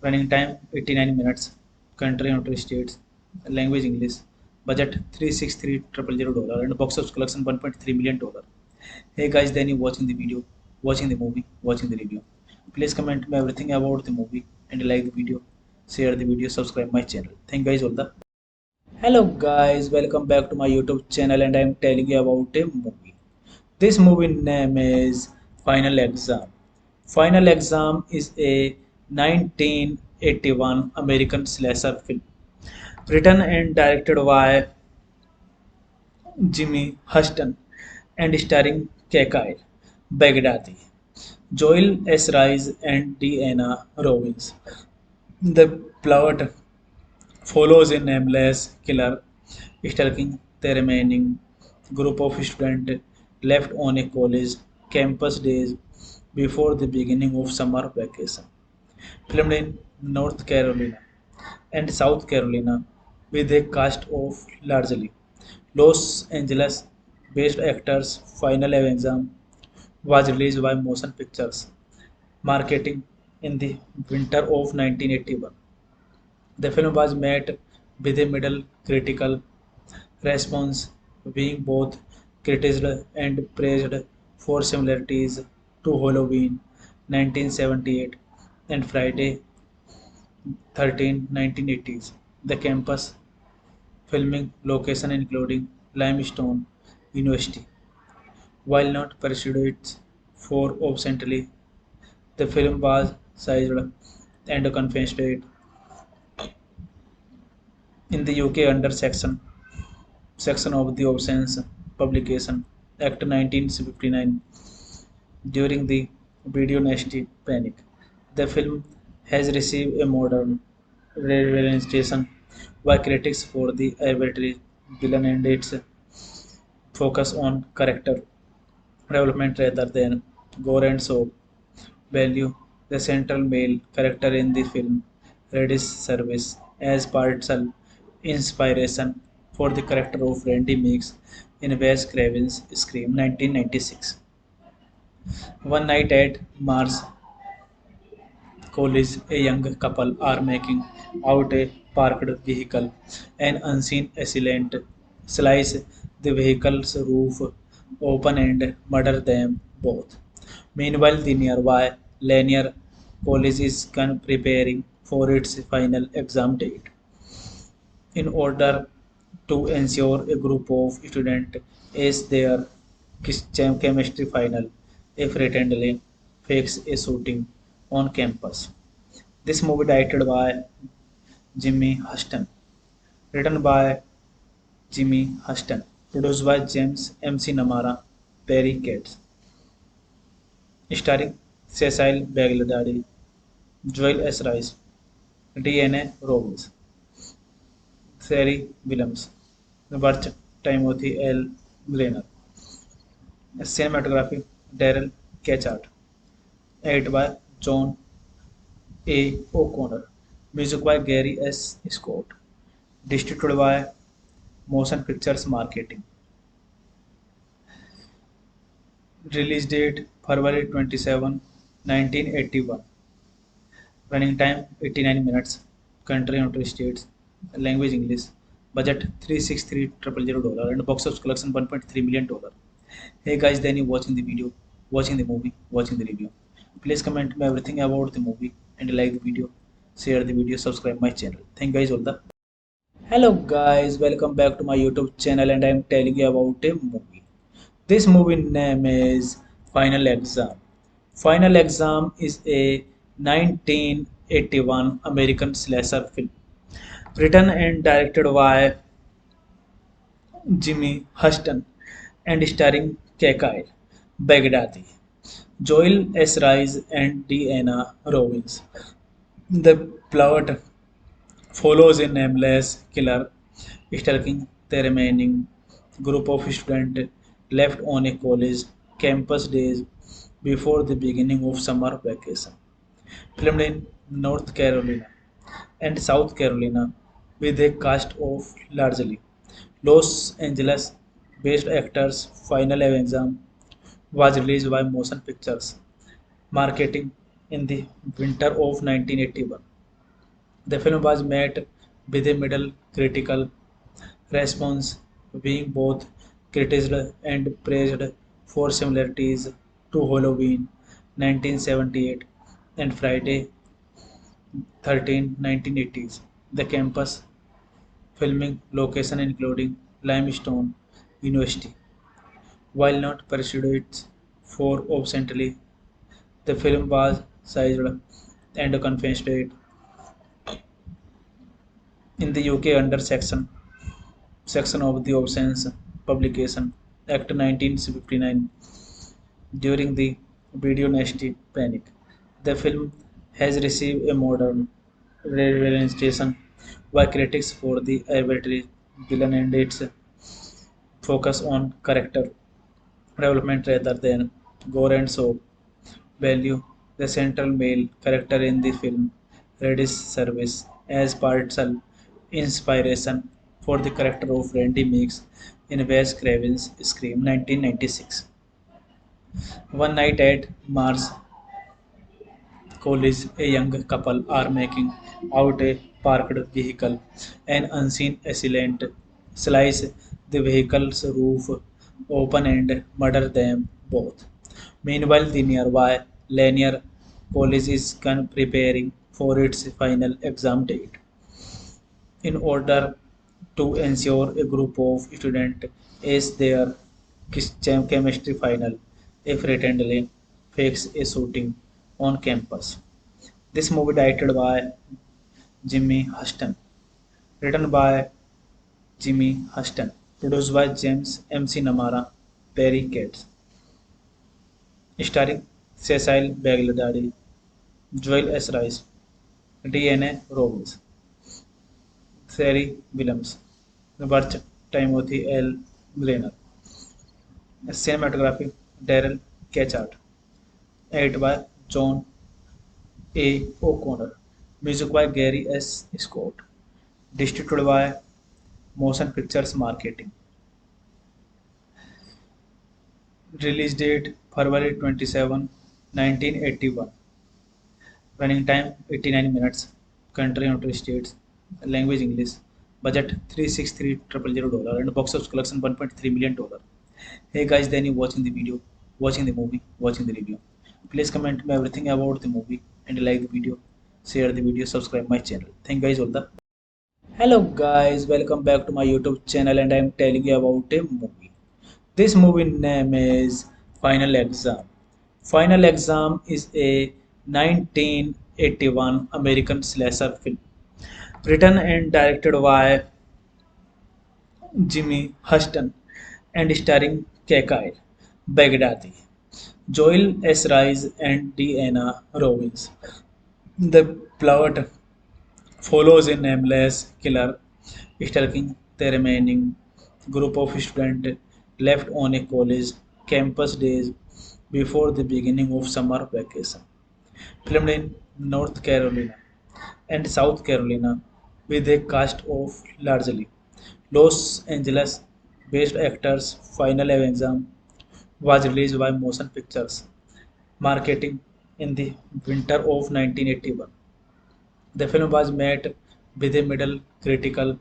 Running time 89 minutes. Country United States. Language English. Budget $363,000 and box office collection $1.3 million. Hey guys, then you watching the video, watching the movie, watching the review. Please comment me everything about the movie and like the video, share the video, subscribe my channel. Thank you guys all the. Hello guys, welcome back to my YouTube channel and I am telling you about a movie. This movie name is Final Exam. Final Exam is a 1981 American slasher film written and directed by Jimmy Huston and starring Kyle Baghdadi, Joel S. Rice and Deanna Robbins. The plot follows a nameless killer stalking the remaining group of students left on a college campus days before the beginning of summer vacation. Filmed in North Carolina and South Carolina with a cast of largely Los Angeles based actors. Final Exam was released by Motion Pictures Marketing in the winter of 1981. The film was met with a middle critical response, being both criticized and praised for similarities to Halloween 1978 and Friday 13 1980s. The campus filming location including Limestone University. While not pursued for obscenely, the film was sized and confiscated in the UK under section of the Obscene Publication Act 1959 during the video nasty panic. The film has received a modern representation by critics for the arbitrary villain and its focus on character development rather than gore and soap value. The central male character in the film Reddy's service as partial inspiration for the character of Randy Meeks in Wes Craven's Scream 1996. One night at Mars College, a young couple are making out a parked vehicle. An unseen assailant slices the vehicle's roof open and murders them both. Meanwhile, the nearby Lanier College is preparing for its final exam date. In order to ensure a group of students ace their chemistry final, a fraternity fakes a shooting on campus. This movie directed by Jimmy Huston, written by Jimmy Huston, produced by James MC Namara, Perry Cates, starring Cecil Baghdadi, Joel S. Rice, D.N.A. Robbins, Sherry Williams, Burt Timothy L. Glenner, cinematography Daryl Ketchart, edited by John A. O'Connor, music by Gary S. Scott, distributed by Motion Pictures Marketing. Release date February 27, 1981. Running time 89 minutes. Country United States. Language English. Budget $363,000 and box office collection $1.3 million. Hey guys, then you watching the video, watching the movie, watching the review. Please comment me everything about the movie and like the video, share the video, subscribe my channel. Thank you guys all the. Hello guys, welcome back to my YouTube channel and I am telling you about a movie. This movie name is Final Exam. Final Exam is a 1981 American slasher film written and directed by Jimmy Huston and starring Kyle Baghdadi, Joel S. Rice and Deanna Robbins. The plot follows a nameless killer stalking the remaining group of students left on a college campus days before the beginning of summer vacation. Filmed in North Carolina and South Carolina with a cast of largely Los Angeles based actors. Final Exam was released by Motion Pictures Marketing in the winter of 1981. The film was met with a middle critical response, being both criticized and praised for similarities to Halloween 1978 and Friday 13 1980s. The campus filming location including Limestone University. While not pursued for obscenely, the film was sized and confessed in the UK under section of the Obscene Publication Act 1959 during the video nasty panic. The film has received a modern representation by critics for the arbitrary villain and its focus on character development rather than gore and show value. The central male character in the film Reddy's service as partial inspiration for the character of Randy Meeks in Wes Craven's Scream 1996. One night at Mars College, a young couple are making out a parked vehicle. An unseen assailant slices the vehicle's roof open and murders them both. Meanwhile, the nearby Lanier College is preparing for its final exam date. In order to ensure a group of students ace their chemistry final, a friendly fakes a shooting on campus. This movie directed by Jimmy Huston, written by Jimmy Huston, produced by James MC Namara, Perry Cates, starring Cecil Baghdadi, Joel S. Rice, D.N.A. Robbins, Sherry Williams, Burt Timothy L. Glenner, cinematography Daryl Ketchart, edited by John A. O'Connor, music by Gary S. Scott, distributed by Motion Pictures Marketing. Release date February 27, 1981. Running time 89 minutes. Country United States. Language English. Budget $363,000 and box office collection $1.3 million. Hey guys, then you watching the video, watching the movie, watching the review. Please comment me everything about the movie and like the video, share the video, subscribe my channel. Thank you guys all the. Hello guys, welcome back to my YouTube channel and I am telling you about a movie. This movie name is Final Exam. Final Exam is a 1981 American slasher film written and directed by Jimmy Huston and starring Kyle Baghdadi, Joel S. Rice and Deanna Robbins. The plot follows a nameless killer stalking the remaining group of students left on a college campus days before the beginning of summer vacation. Filmed in North Carolina and South Carolina with a cast of largely Los Angeles based actors. Final exam was released by Motion Pictures Marketing in the winter of 1981. The film was met with a middle critical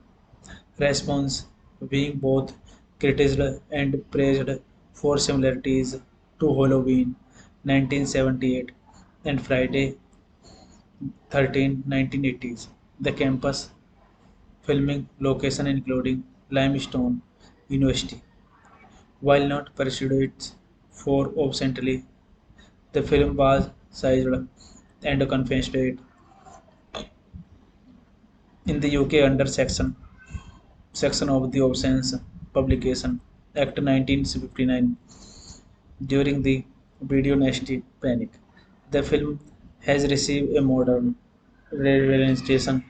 response, being both criticized and praised for similarities to Halloween 1978 and Friday 13 1980s. The campus filming location including Limestone University. While not pursued for obscenely, the film was sized and confiscated in the UK under section of the Obscene Publication Act 1959 during the video nasty panic. The film has received a modern representation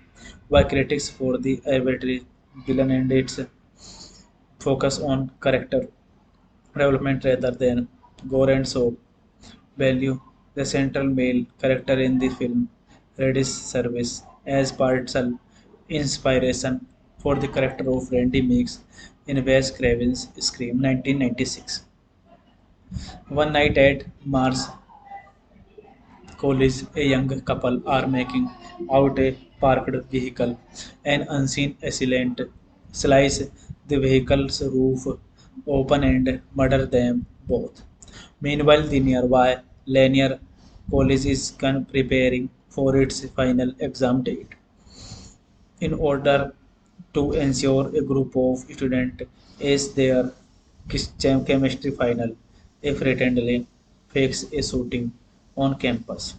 by critics for the arbitrary villain and its focus on character development rather than gore and soap value. The central male character in the film Redis serves as partial inspiration for the character of Randy Meeks in Wes Craven's Scream 1996. One night at Mars College, a young couple are making out a parked vehicle. An unseen assailant slice the vehicle's roof open and murder them both. Meanwhile, the nearby Lanier College is preparing for its final exam date. In order to ensure a group of students ace their chemistry final, a fraternity fakes a shooting on campus.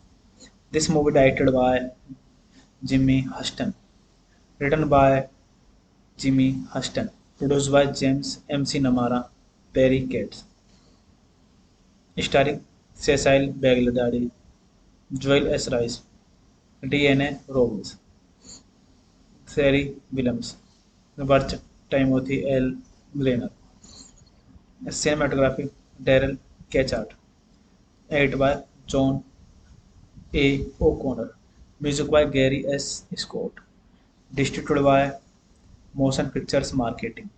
This movie directed by Jimmy Huston, written by Jimmy Huston, produced by James MC Namara, Perry Cates, starring Cecil Baghdadi, Joel S. Rice, DNA Robbins, Sherry Williams, Burt Timothy L. Glenner, cinematography Daryl Ketchart, edited by John A. O'Connor, music by Gary S. Scott, distributed by Motion Pictures Marketing.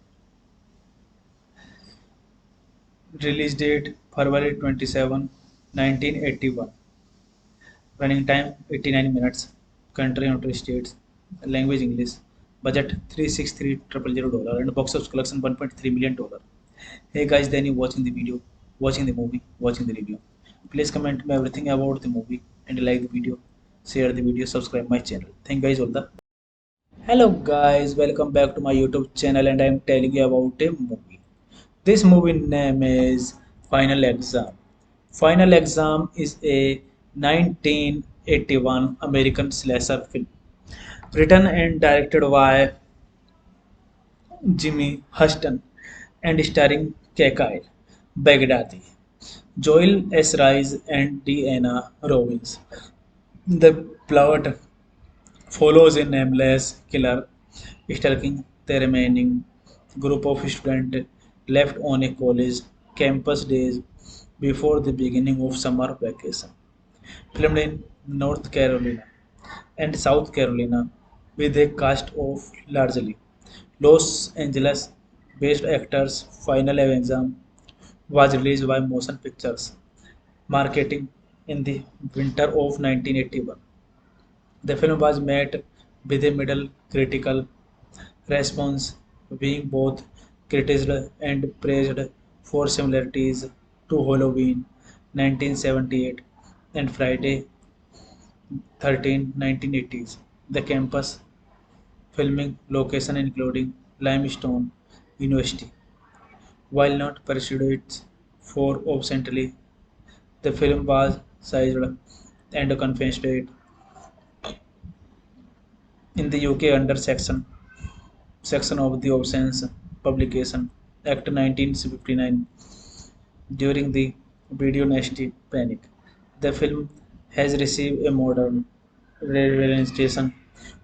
Release date February 27, 1981. Running time 89 minutes. Country United States. Language English. Budget $363,000 and box office collection $1.3 million. Hey guys, then you watching the video, watching the movie, watching the review. Please comment me everything about the movie and like the video, share the video, subscribe my channel. Thank you guys all the. Hello guys, welcome back to my YouTube channel and I am telling you about a movie. This movie name is Final Exam. Final Exam is a 1981 American slasher film written and directed by Jimmy Huston and starring Kyle Baghdadi, Joel S. Rice and Deanna Robbins. The plot follows a nameless killer stalking the remaining group of students left on a college campus days before the beginning of summer vacation. Filmed in North Carolina and South Carolina with a cast of largely Los Angeles based actors. Final exam was released by Motion Pictures Marketing in the winter of 1981. The film was met with a middle critical response, being both criticized and praised for similarities to Halloween 1978 and Friday 13 1980s. The campus filming location including Limestone University. While not pursued for obscenely, the film was sized and confiscated in the UK under section of the Obscene Publication Act 1959 during the video nasty panic. The film has received a modern representation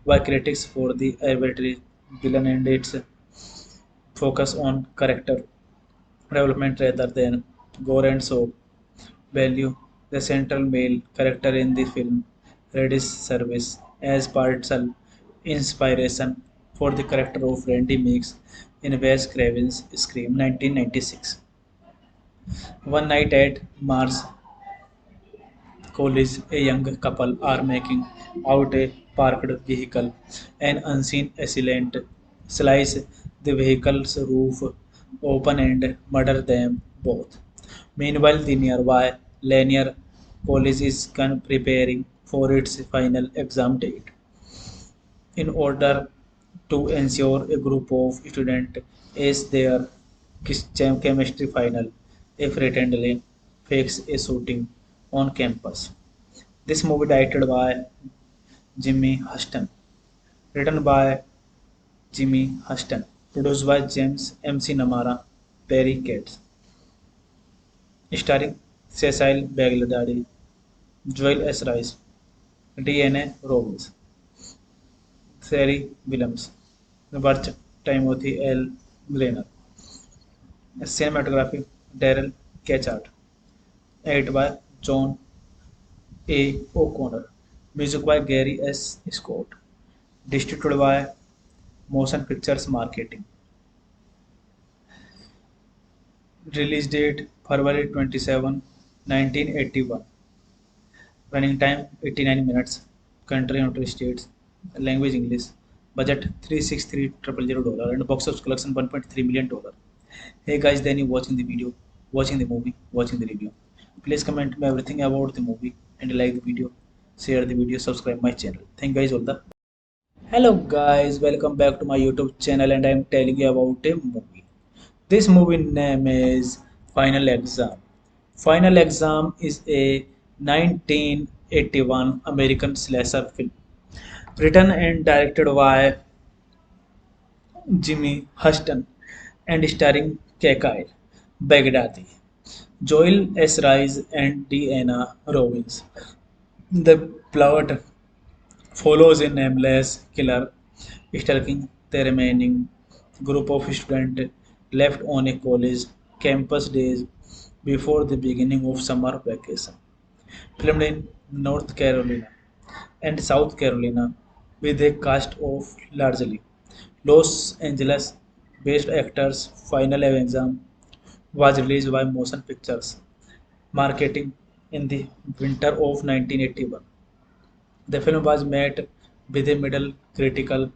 by critics for the arbitrary villain and its focus on character development rather than gore and shock value. The central male character in the film Reddy's service as partial inspiration for the character of Randy Meeks in Wes Craven's Scream 1996. One night at Mars College, a young couple are making out a parked vehicle. An unseen assailant slices the vehicle's roof open and murders them both. Meanwhile, the nearby Lanier College is preparing for its final exam date. In order to ensure a group of students ace their chemistry final, a fraternity fakes a shooting on campus. This movie directed by Jimmy Huston, written by Jimmy Huston, produced by James MC Namara, Perry Katz, starring Cecil Baghdadi, Joel S. Rice, DNA Robbins, Sherry Williams, Burt Timothy L. Glenner, cinematography Daryl Ketchard, edited by John A. O'Connor, music by Gary S. Scott, distributed by Motion Pictures Marketing. Release date February 27, 1981. Running time 89 minutes. Country United States. Language English. Budget $363,000 and box office collection $1.3 million. Hey guys, then you watching the video, watching the movie, watching the review. Please comment me everything about the movie and like the video, share the video, subscribe my channel. Thank you guys all the. Hello guys, welcome back to my YouTube channel and I am telling you about a movie. This movie name is Final Exam. Final Exam is a 1981 American slasher film written and directed by Jimmy Huston and starring Kyle Baghdadi, Joel S. Rice and Deanna Robbins. The plot follows a nameless killer stalking the remaining group of students left on a college campus days before the beginning of summer vacation. Filmed in North Carolina and South Carolina with a cast of largely Los Angeles based actors. Final Exam was released by Motion Pictures Marketing in the winter of 1981. The film was met with a middle critical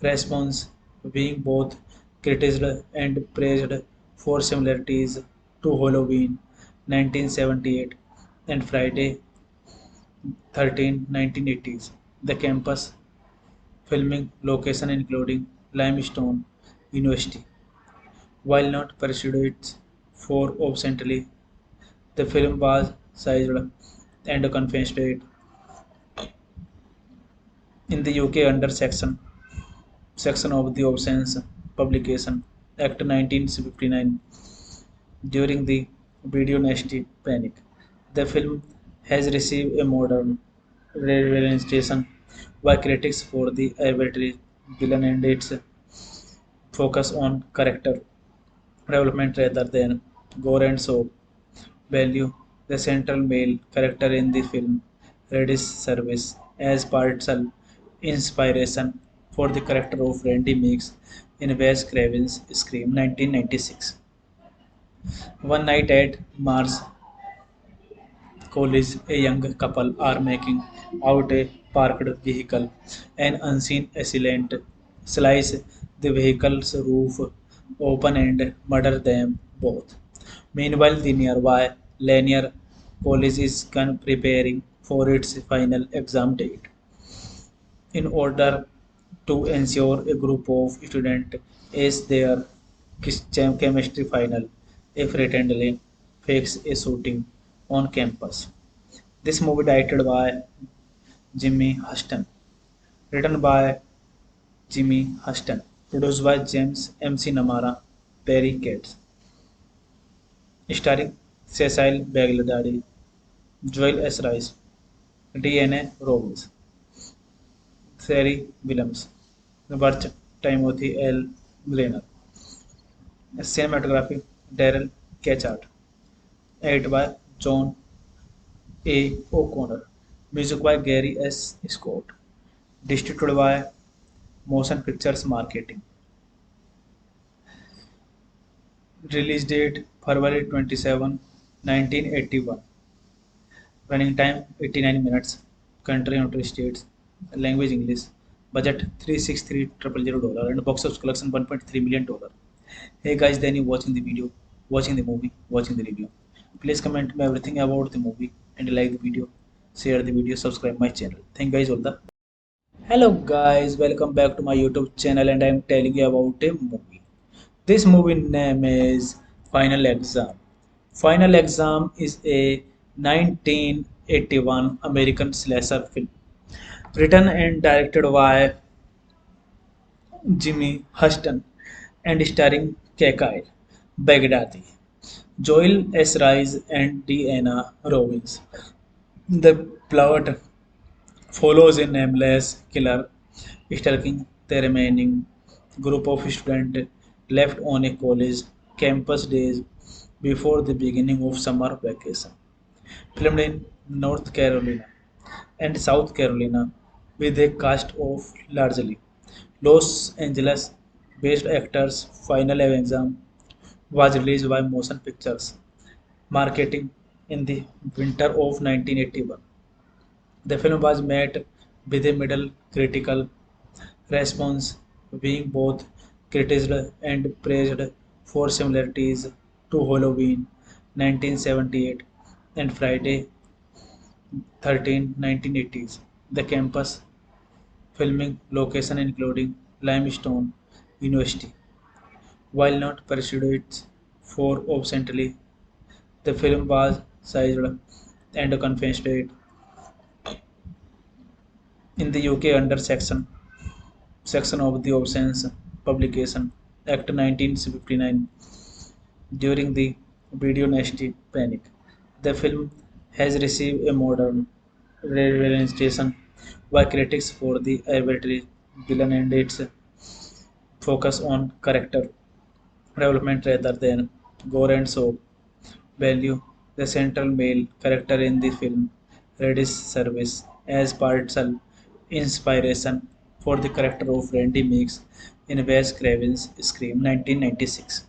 response, being both criticized and praised for similarities to Halloween 1978 and Friday 13, 1980s. The campus filming location including Limestone University. While not pursued for obscenely, the film was sized and confiscated in the UK under section of the Obscene Publication Act 1959 during the video nasty panic. The film has received a modern representation by critics for the arbitrary villain and its focus on character development rather than gore and shock value. The central male character in the film Reddy's service as partial inspiration for the character of Randy Meeks in Wes Craven's Scream 1996. One night at Mars College, a young couple are making out a parked vehicle. An unseen assailant slices the vehicle's roof open and murders them both. Meanwhile, the nearby Lanier College is preparing for its final exam date. In order to ensure a group of students ace their chemistry final, a fraternity fakes a shooting on campus. This movie directed by Jimmy Huston, written by Jimmy Huston, produced by James MC Namara, Perry Katz, starring Cecil Baghdadi, Joel S. Rice, D.N.A. Robbins, Sherry Williams, Burt Timothy L. Grainer, cinematography Daryl Ketchard, edited by John A. O'Connor, music by Gary S. Scott, distributed by Motion Pictures Marketing. Release date February 27, 1981. Running time 89 minutes. Country United States. Language English. Budget $363,000 and box office collection $1.3 million. Hey guys, then you watching the video, watching the movie, watching the review. Please comment me everything about the movie and like the video, share the video, subscribe my channel. Thank you guys all the. Hello guys, welcome back to my YouTube channel and I am telling you about a movie. This movie name is Final Exam. Final Exam is a 1981 American slasher film written and directed by Jimmy Huston and starring Kyle Baghdadi, Joel S. Rice and Deanna Robbins. The plot follows a nameless killer stalking the remaining group of students left on a college campus days before the beginning of summer vacation. Filmed in North Carolina and South Carolina with a cast of largely Los Angeles based actors. Final Exam was released by Motion Pictures Marketing in the winter of 1981. The film was met with a middle critical response, being both criticized and praised for similarities to Halloween 1978 and Friday 13 1980s. The campus filming location including Limestone University. While not pursued for obscenely, the film was sized and confiscated in the UK under section of the Obscene Publication Act 1959 during the video nasty panic. The film has received a modern representation by critics for the arbitrary villain and its focus on character development rather than gore and shock value. The central male character in the film Reddy's service as partial inspiration for the character of Randy Meeks in Wes Craven's Scream 1996.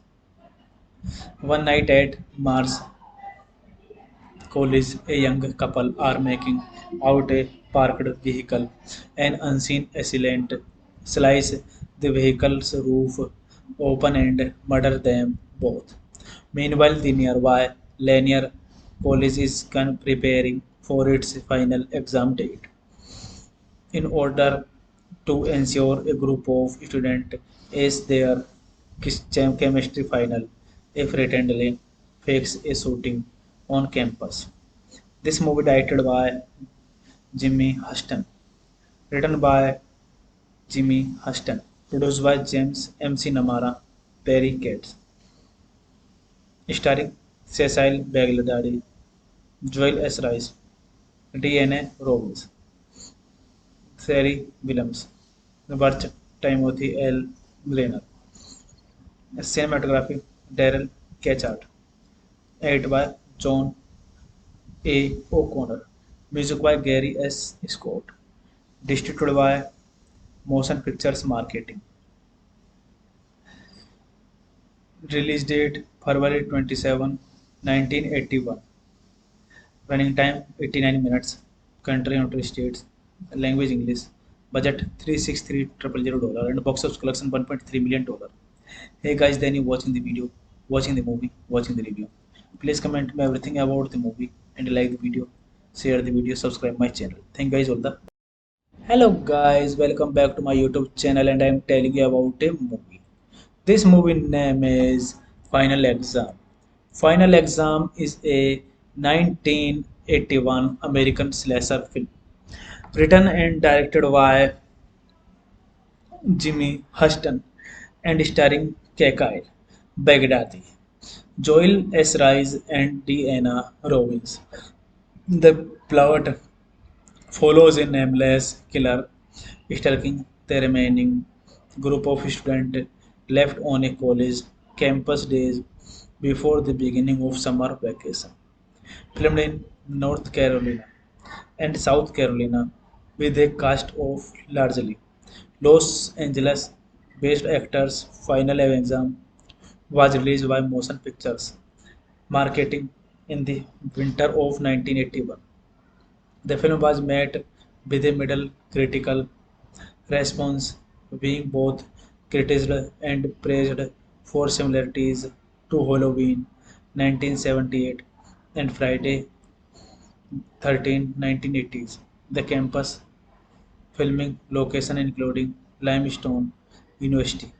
One night at Mars College, a young couple are making out a parked vehicle. An unseen assailant slices the vehicle's roof open and murders them both. Meanwhile, the nearby Lanier College is preparing for its final exam date. In order to ensure a group of students ace their chemistry final, a friendly fakes a shooting on campus. This movie directed by Jimmy Huston, written by Jimmy Huston, produced by James M.C. Namara, Perry Cates, starring Cecil Baghdadi, Joel S. Rice, D.N.A. Robbins, Sherry Williams, Burt Timothy L. Grainer, cinematography Daryl Ketchard, edited by John A. O'Connor, music by Gary S. Scott, distributed by Motion Pictures Marketing. Release date February 27, 1981. Running time 89 minutes. Country United States. Language English. Budget $363,000 and box office collection $1.3 million. Hey guys, then you watching the video, watching the movie, watching the review. Please comment me everything about the movie and like the video, share the video, subscribe my channel. Thank you guys all the. Hello guys, welcome back to my YouTube channel and I am telling you about a movie. This movie name is Final Exam. Final Exam is a 1981 American slasher film written and directed by Jimmy Huston and starring Kyle Baghdadi, Joel S. Rice and Deanna Robbins. The plot follows a nameless killer stalking the remaining group of students left on a college campus days before the beginning of summer vacation. Filmed in North Carolina and South Carolina with a cast of largely Los Angeles based actors. Final exam was released by Motion Pictures Marketing in the winter of 1981. The film was met with a middle critical response, being both criticized and praised for similarities to Halloween 1978 and Friday 13 1980s. The campus filming location including Limestone University.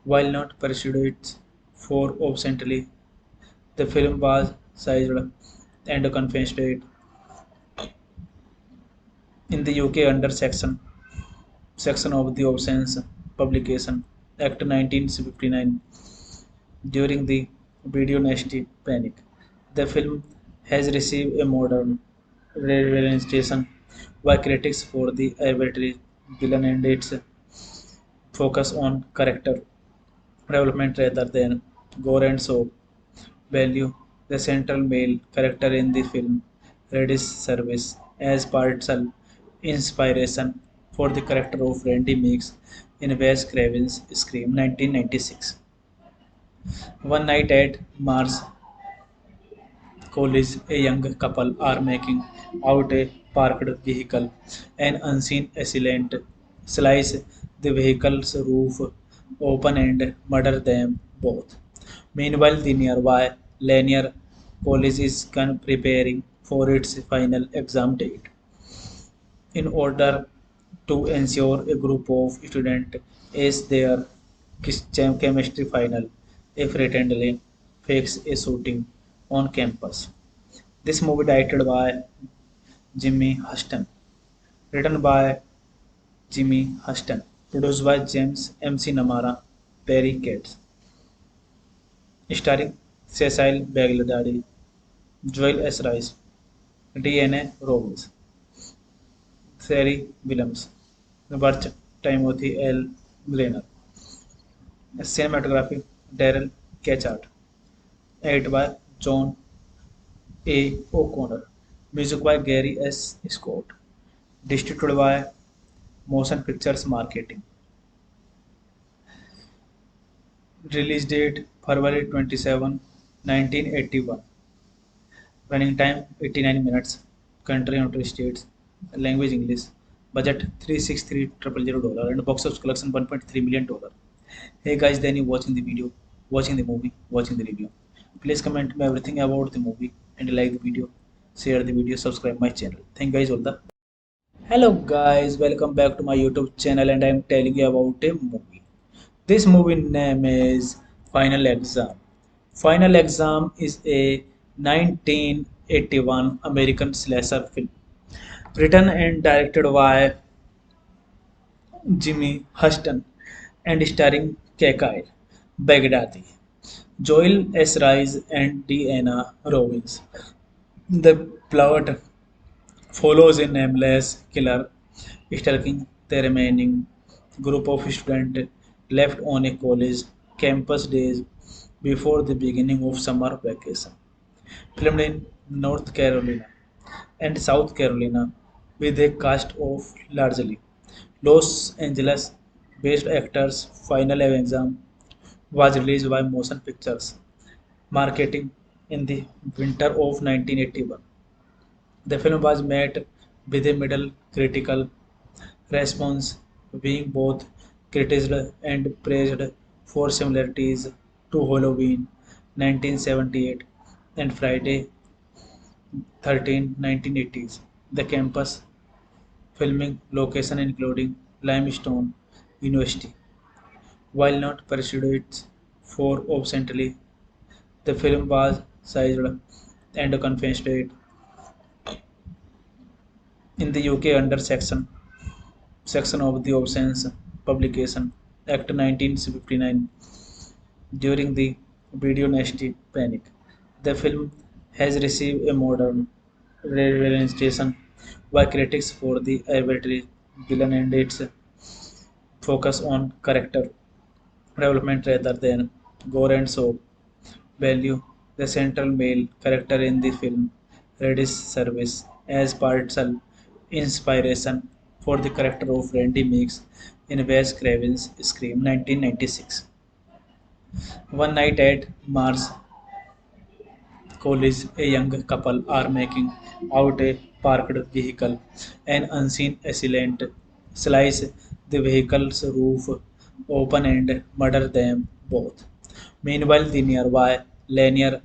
While not pursued for obscenely, the film was sized and confessed in the UK under section of the Obscene Publication Act 1959 during the video nasty panic. The film has received a modern representation by critics for the arbitrary villain and its focus on character development rather than gore and so value. The central male character in the film Reddy's service as partial inspiration for the character of Randy Meeks in Wes Craven's Scream 1996. One night at Mars College, a young couple are making out a parked vehicle. An unseen assailant slices the vehicle's roof open and murders them both. Meanwhile, the nearby Lanier College is preparing for its final exam date. In order to ensure a group of students ace their chemistry final, a fraternity fakes a shooting on campus. This movie directed by Jimmy Huston, written by Jimmy Huston, produced by James MC Namara, Perry Cates, starring Cecil Baghdadi, Joel S. Rice, DNA Robbins, Sherry Williams, Burt Timothy L. Glenner, cinematography Daryl Ketchart, edited by John A. O'Connor, music by Gary S. Scott, distributed by Motion Pictures Marketing. Release date February 27, 1981. Running time 89 minutes. Country United States. Language English. Budget $363,000 and box office collection $1.3 million. Hey guys, then you watching the video, watching the movie, watching the review. Please comment me everything about the movie and like the video, share the video, subscribe my channel. Thank you guys all the. Hello guys, welcome back to my YouTube channel and I am telling you about a movie. This movie name is Final Exam. Final Exam is a 1981 American slasher film written and directed by Jimmy Huston and starring Kyle Baghdadi, Joel S. Rice and Deanna Robbins. The plot follows a nameless killer stalking the remaining group of students left on a college campus days before the beginning of summer vacation. Filmed in North Carolina and South Carolina with a cast of largely Los Angeles based actors. Final exam was released by Motion Pictures Marketing in the winter of 1981. The film was met with a middle critical response, being both criticized and praised for similarities to Halloween 1978 and Friday 13 1980s. The campus filming location including Limestone University. While not pursued for obscenely, the film was sized and confessed in the UK under section of the Obscene Publication Act 1959 during the video nasty panic. The film has received a modern representation by critics for the arbitrary villain and its focus on character development rather than gore and soap value. The central male character in the film Reddy's service as partial inspiration for the character of Randy Meeks in Wes Craven's Scream 1996. One night at Mars College, a young couple are making out a parked vehicle. An unseen assailant slices the vehicle's roof open and murders them both. Meanwhile, the nearby Lanier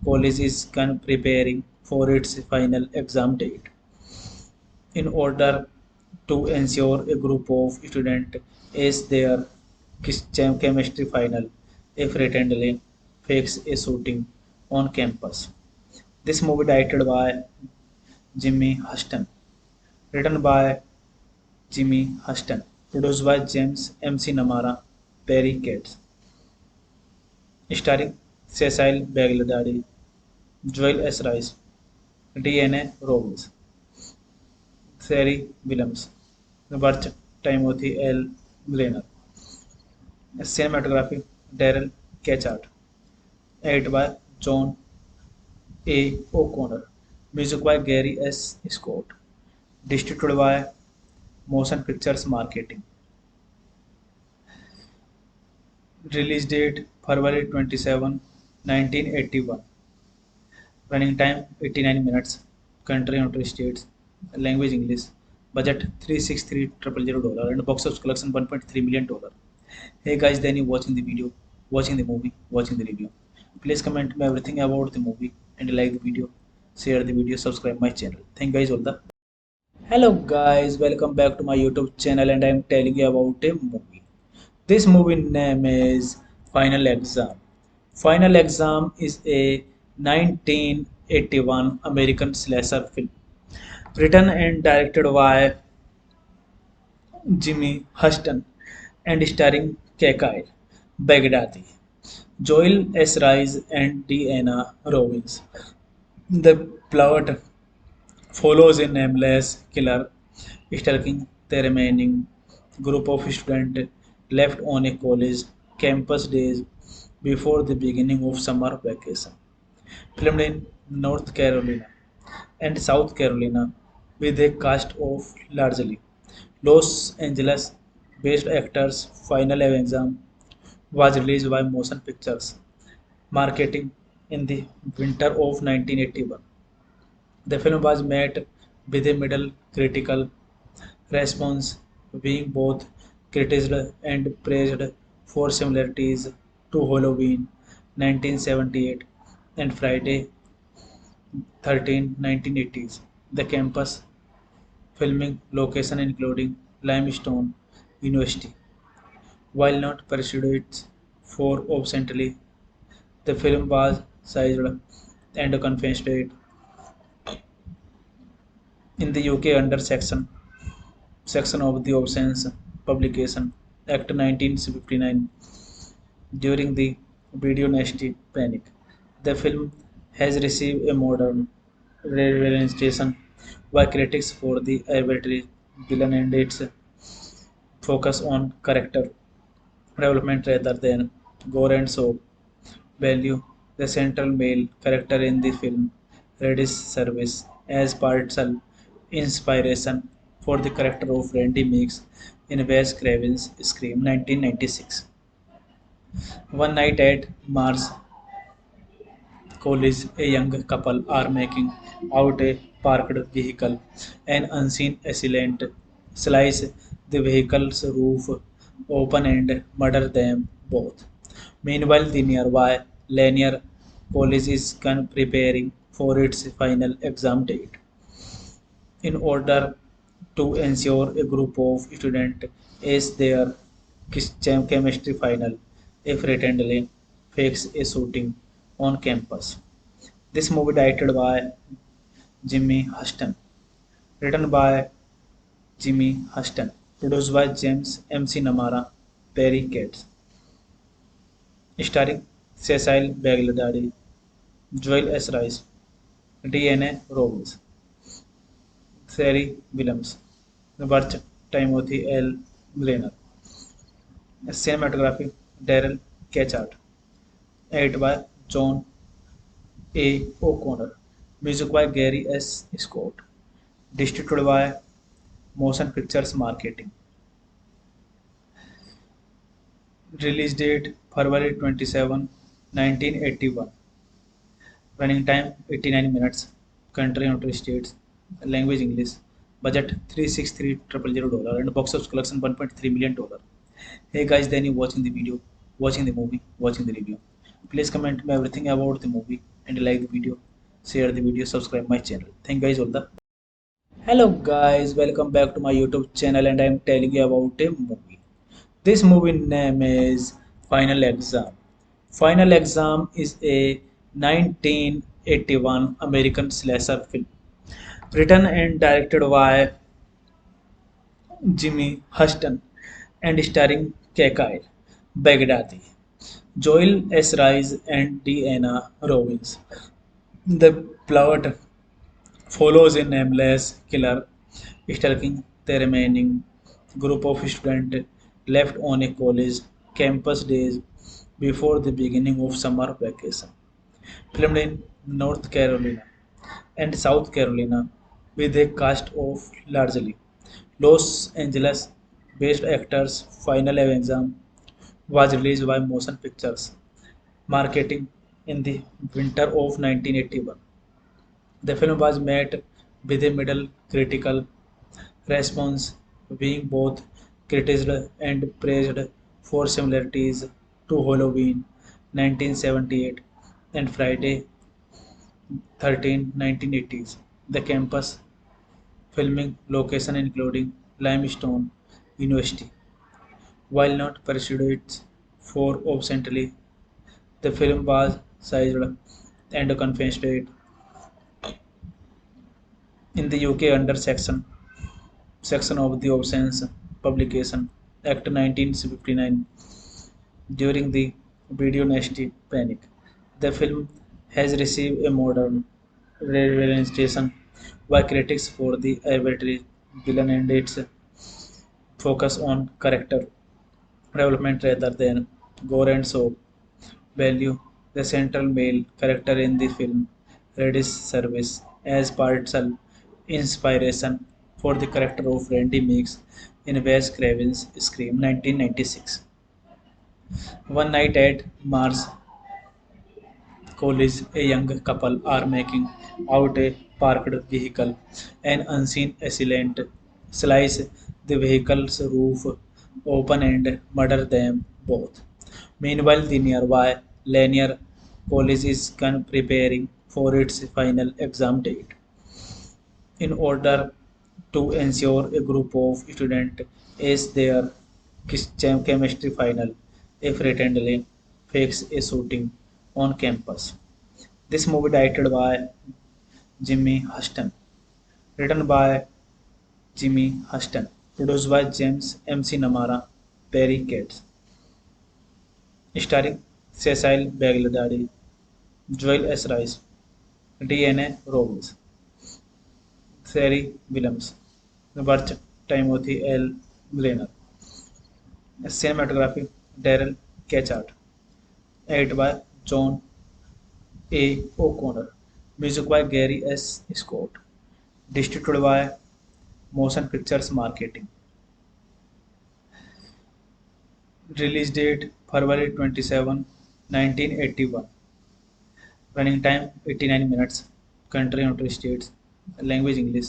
College is preparing for its final exam date. In order to ensure a group of students ace their chemistry final, a friendly fakes a shooting on campus. This movie directed by Jimmy Huston, written by Jimmy Huston, produced by James MC Namara, Perry Cates, starring Cecil Baghdadi, Joel S. Rice, DNA Robbins, Sherry Williams, Burt Timothy L. Glenner, cinematography Daryl Ketchart, edited by John A. O'Connor, music by Gary S. Scott, distributed by Motion Pictures Marketing. Release date February 27, 1981. Running time 89 minutes. Country United States. Language English. Budget $363,000 and box office collection $1.3 million. Hey guys, then you watching the video, watching the movie, watching the review. Please comment me everything about the movie and like the video, share the video, subscribe my channel. Thank you guys all the. Hello guys, welcome back to my YouTube channel and I am telling you about a movie. This movie name is Final Exam. Final Exam is a 1981 American slasher film written and directed by Jimmy Huston and starring Kyle Baghdadi, Joel S. Rice and Deanna Robbins. The plot follows a nameless killer stalking the remaining group of students left on a college campus days before the beginning of summer vacation. Filmed in North Carolina and South Carolina with a cast of largely Los Angeles based actors. Final Exam was released by Motion Pictures Marketing in the winter of 1981. The film was met with a middle critical response, being both criticized and praised for similarities to Halloween 1978 and Friday 13, 1980s. The campus filming location including Limestone University. While not pursued for obscenely, the film was sized and confiscated in the UK under section of the Obscene Publication Act 1959 during the video nasty panic. The film has received a modern representation by critics for the arbitrary villain and its focus on character development rather than gore and soap value. The central male character in the film Reddy's service as partial inspiration for the character of Randy Meeks in Wes Craven's Scream 1996. One night at Mars College, a young couple are making out a parked vehicle. An unseen assailant slices the vehicle's roof open and murders them both. Meanwhile, the nearby Lanier College is preparing for its final exam date. In order to ensure a group of students ace their chemistry final, a friendly fakes a shooting on campus. This movie directed by Jimmy Huston, written by Jimmy Huston, produced by James MC Namara, Perry Cates, starring Cecil Baghdadi, Joel S. Rice, D.N.A. Robbins, Terry Williams, Burt Timothy L. Grainer, cinematography Daryl Ketchart, edited by John A. O'Connor, music by Gary S. Scott, distributed by Motion Pictures Marketing. Release date February 27, 1981. Running time 89 minutes. Country United States. Language English. Budget $363,000 and box office collection $1.3 million. Hey guys, then you watching the video, watching the movie, watching the review. Please comment me everything about the movie and like the video, share the video, subscribe my channel. Thank you guys all the. Hello guys, welcome back to my YouTube channel and I am telling you about a movie. This movie name is Final Exam. Final Exam is a 1981 American slasher film written and directed by Jimmy Huston and starring Kyle Baghdadi, Joel S. Rice and Deanna Robbins. The plot follows a nameless killer stalking the remaining group of students left on a college campus days before the beginning of summer vacation. Filmed in North Carolina and South Carolina with a cast of largely Los Angeles based actors. Final Exam was released by Motion Pictures Marketing in the winter of 1981. The film was met with a middle critical response, being both criticized and praised for similarities to Halloween 1978 and Friday 13 1980s. The campus filming location including Limestone University. While not pursued for obscenely, the film was sized and confiscated in the UK under section of the Obscene Publication Act 1959 during the video nasty panic. The film has received a modern representation by critics for the arbitrary villain and its focus on character development rather than gore and shock value. The central male character in the film Reddy's service as partial inspiration for the character of Randy Meeks in Wes Craven's Scream 1996. One night at Mars College, a young couple are making out a parked vehicle. An unseen assailant slices the vehicle's roof open and murders them both. Meanwhile, the nearby Lanier College is preparing for its final exam date. In order to ensure a group of students ace their chemistry final, a fraternity fakes a shooting on campus. This movie directed by Jimmy Huston, written by Jimmy Huston, produced by James MC Namara, Perry Cates, starring Cecil Baghdadi, Joel S. Rice, D.N.A. Robbins, Terry Williams, Burt Timothy L. Grainer, cinematography Daryl Ketchart, edited by John A. O'Connor, music by Gary S. Scott, distributed by Motion Pictures Marketing. Release date February 27, 1981. Running time 89 minutes. Country United States. Language English.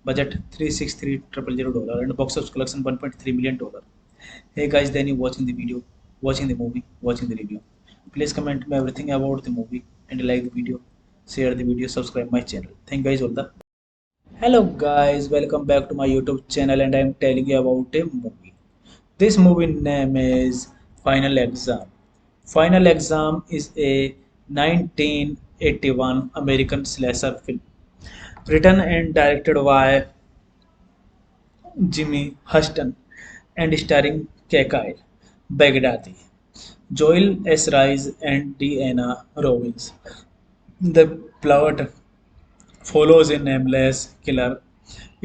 Budget $363,000 and box office collection $1.3 million. Hey guys, then you watching the video, watching the movie, watching the review. Please comment me everything about the movie and like the video, share the video, subscribe my channel. Thank you guys all the. Hello guys, welcome back to my YouTube channel and I am telling you about a movie. This movie name is Final Exam. Final Exam is a 1981 American slasher film written and directed by Jimmy Huston and starring Kyle Baghdadi, Joel S. Rice and Deanna Robbins. The plot follows a nameless killer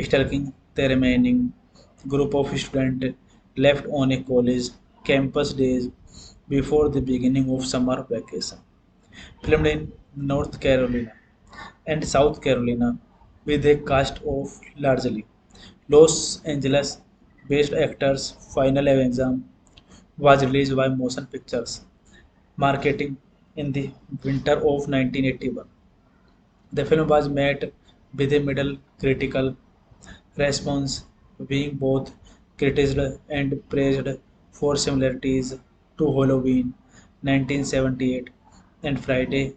stalking the remaining group of students left on a college campus days before the beginning of summer vacation. Filmed in North Carolina and South Carolina with a cast of largely Los Angeles based actors. Final exam was released by Motion Pictures Marketing in the winter of 1981. The film was met with a middle critical response, being both criticized and praised for similarities to Halloween 1978 and Friday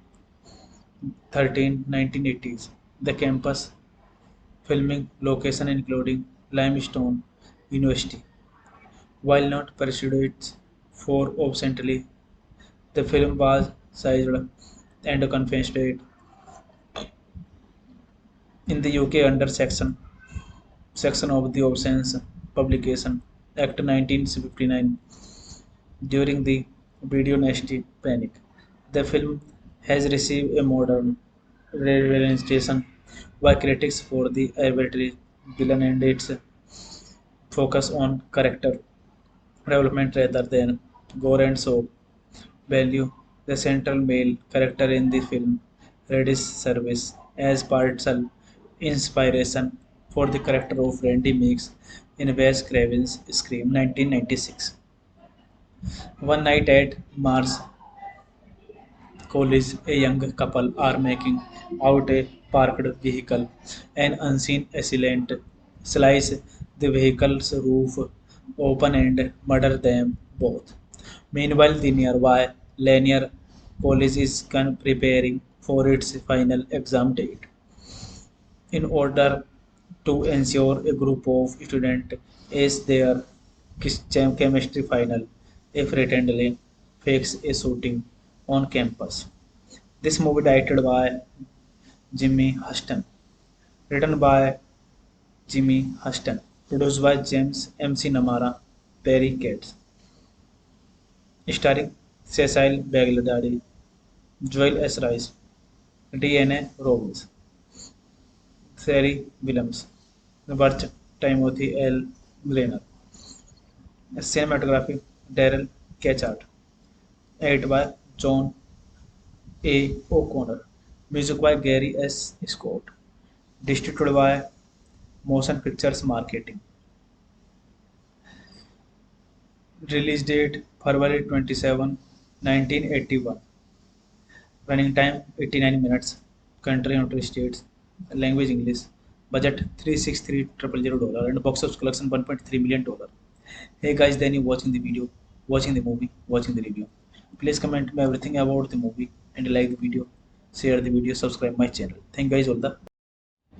13 1980s. The campus filming location including Limestone University. While not pursued for obscenely, the film was sized and confessed in the UK under section of the Obscene Publication Act 1959 during the video nasty panic. The film has received a modern representation by critics for the arbitrary villain and its focus on character development rather than gore and shock value. The central male character in the film Reddy's service as partial inspiration for the character of Randy Meeks in Wes Craven's Scream 1996. One night at Mars College, a young couple are making out a parked vehicle. An unseen assailant slices the vehicle's roof open and murders them both. Meanwhile, the nearby Lanier College is preparing for its final exam date. In order to ensure a group of students ace their chemistry final, a fraternity fakes a shooting on campus. This movie directed by Jimmy Huston, written by Jimmy Huston, produced by James MC Namara, Perry Cates, starring Cecil Baghdadi, Joel S. Rice, DNA Robbins, Sherry Williams, Burt Timothy L. Glenner, cinematography Daryl Ketchard, edited by John A. O'Connor, music by Gary S. Scott, distributed by Motion Pictures Marketing. Release date February 27, 1981. Running time 89 minutes. Country United States. Language English. Budget $363,000 and box office collection $1.3 million. Hey guys, then you watching the video, watching the movie, watching the review. Please comment me everything about the movie and like the video, share the video, subscribe my channel. Thank you guys all the.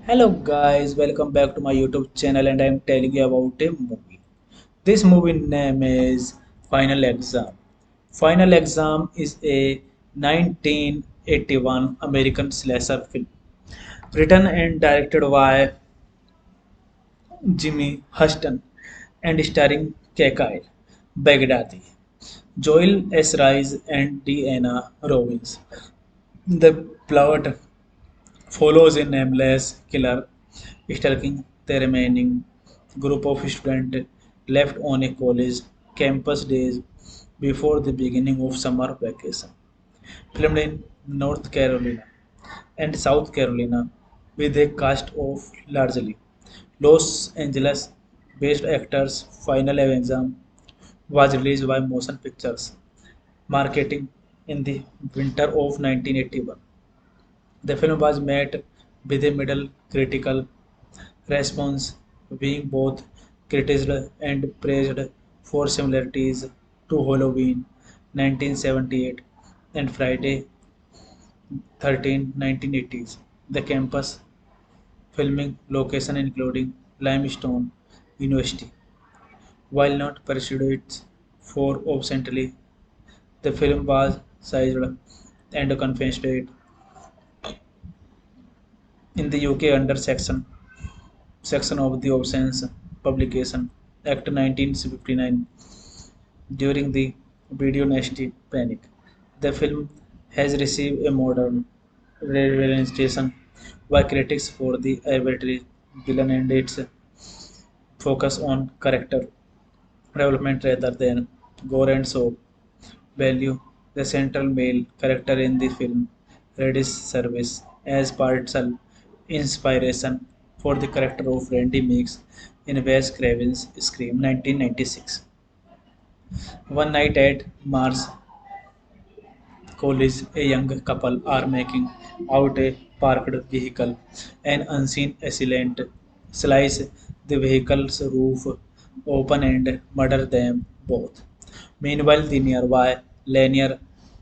Hello guys, welcome back to my YouTube channel and I am telling you about a movie. This movie name is Final Exam. Final Exam is a 1981 American slasher film written and directed by Jimmy Huston and starring Kyle Baghdadi, Joel S. Rice and Deanna Robbins. The plot follows a nameless killer stalking the remaining group of students left on a college campus days before the beginning of summer vacation. Filmed in North Carolina and South Carolina with a cast of largely Los Angeles based actors. Final exam was released by Motion Pictures Marketing in the winter of 1981. The film was met with a middle critical response, being both criticized and praised for similarities to Halloween 1978 and Friday 13 1980s. The campus filming location including Limestone University. While not pursued for obscenely, the film was sized and confessed in the UK under section of the Obscene Publication Act 1959 during the video nasty panic. The film has received a modern representation by critics for the arbitrary villain and its focus on character development rather than gore and soap value. The central male character in the film Reddy's service as partial inspiration for the character of Randy Meeks in Wes Craven's Scream 1996. One night at Mars College, a young couple are making out a parked vehicle. An unseen assailant slices the vehicle's roof open and murders them both. Meanwhile, the nearby Lanier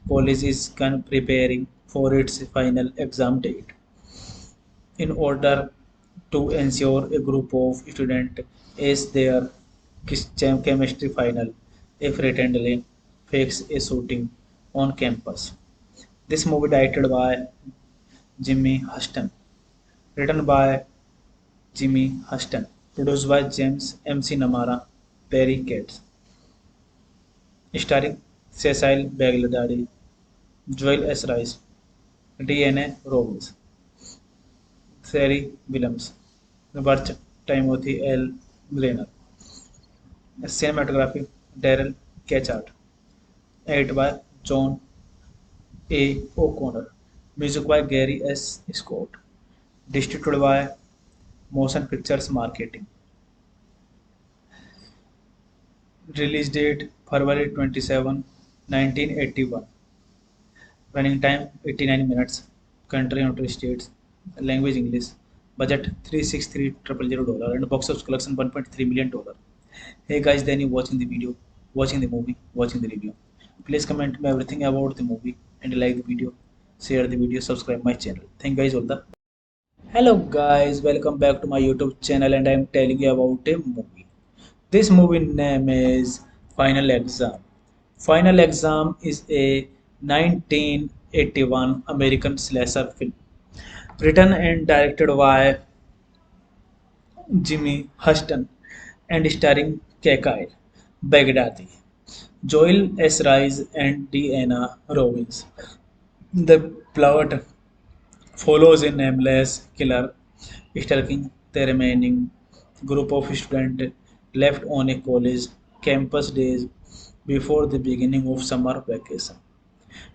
College is preparing for its final exam date. In order to ensure a group of students ace their chemistry final, a friendly fakes a shooting on campus. This movie directed by Jimmy Huston, written by Jimmy Huston, produced by James MC Namara, Perry Cates, starring Cecil Baghdadi, Joel S. Rice, DNA Robbins, Sherry Williams, Burt Timothy L. Glenner, cinematography Daryl Ketchard, edited by John A. O'Connor, music by Gary S. Scott, distributed by Motion Pictures Marketing. Release date February 27, 1981. Running time 89 minutes. Country United States. Language English. Budget $363,000 and box office collection $1.3 million. Hey guys, then you watching the video, watching the movie, watching the review. Please comment me everything about the movie and like the video, share the video, subscribe my channel. Thank you guys all the. Hello guys, welcome back to my YouTube channel and I am telling you about a movie. This movie name is Final Exam. Final Exam is a 1981 American slasher film written and directed by Jimmy Huston and starring Kyle Baghdadi, Joel S. Rice and Deanna Robbins. The plot follows a nameless killer stalking the remaining group of students left on a college campus days before the beginning of summer vacation.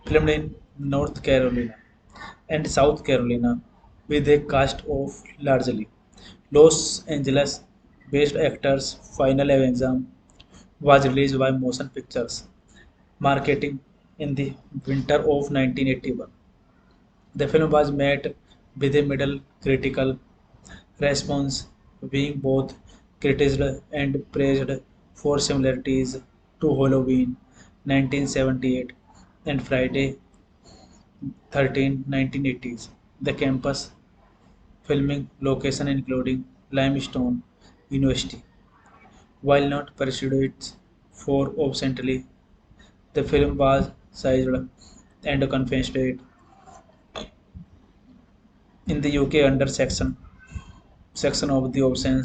Filmed in North Carolina and South Carolina with a cast of largely Los Angeles based actors. Final Exam was released by Motion Pictures Marketing in the winter of 1981. The film was met with a middle critical response, being both criticized and praised for similarities to Halloween 1978 and Friday 13, 1980s. The campus filming location including Limestone University. While not pursued for obscenely, the film was sized and confiscated in the UK under section of the Obscene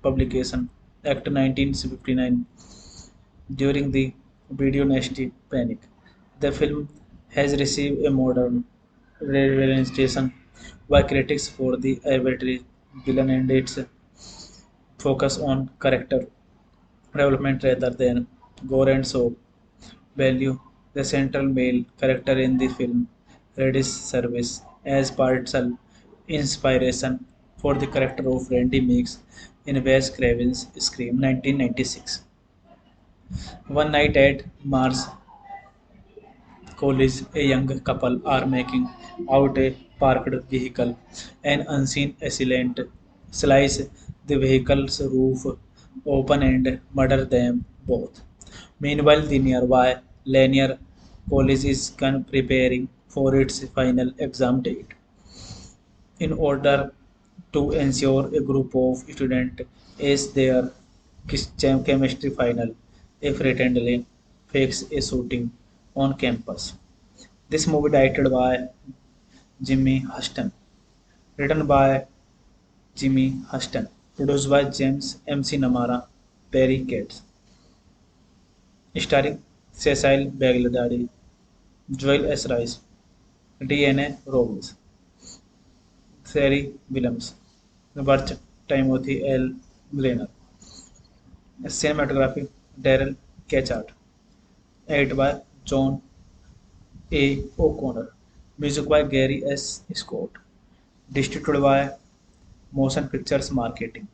Publication Act 1959 during the video nasty panic. The film has received a modern representation by critics for the arbitrary villain and its focus on character development rather than gore and soap value. The central male character in the film Reddy's service as partial inspiration for the character of Randy Meeks in Wes Craven's Scream 1996. One night at Mars College, a young couple are making out a parked vehicle. An unseen assailant slices the vehicle's roof open and murders them both. Meanwhile, the nearby Lanier College is preparing for its final exam date. In order to ensure a group of students ace their chemistry final, a friendly fakes a shooting on campus. This movie directed by Jimmy Huston, written by Jimmy Huston, produced by James MC Namara, Perry Cates, starring Cecil Baghdadi, Joel S. Rice, D.N.A. Robbins, Sari Williams, Burt Timothy L. Glenner, cinematography Daryl Ketchart, edited by John A. O'Connor, music by Gary S. Scott, distributed by Motion Pictures Marketing.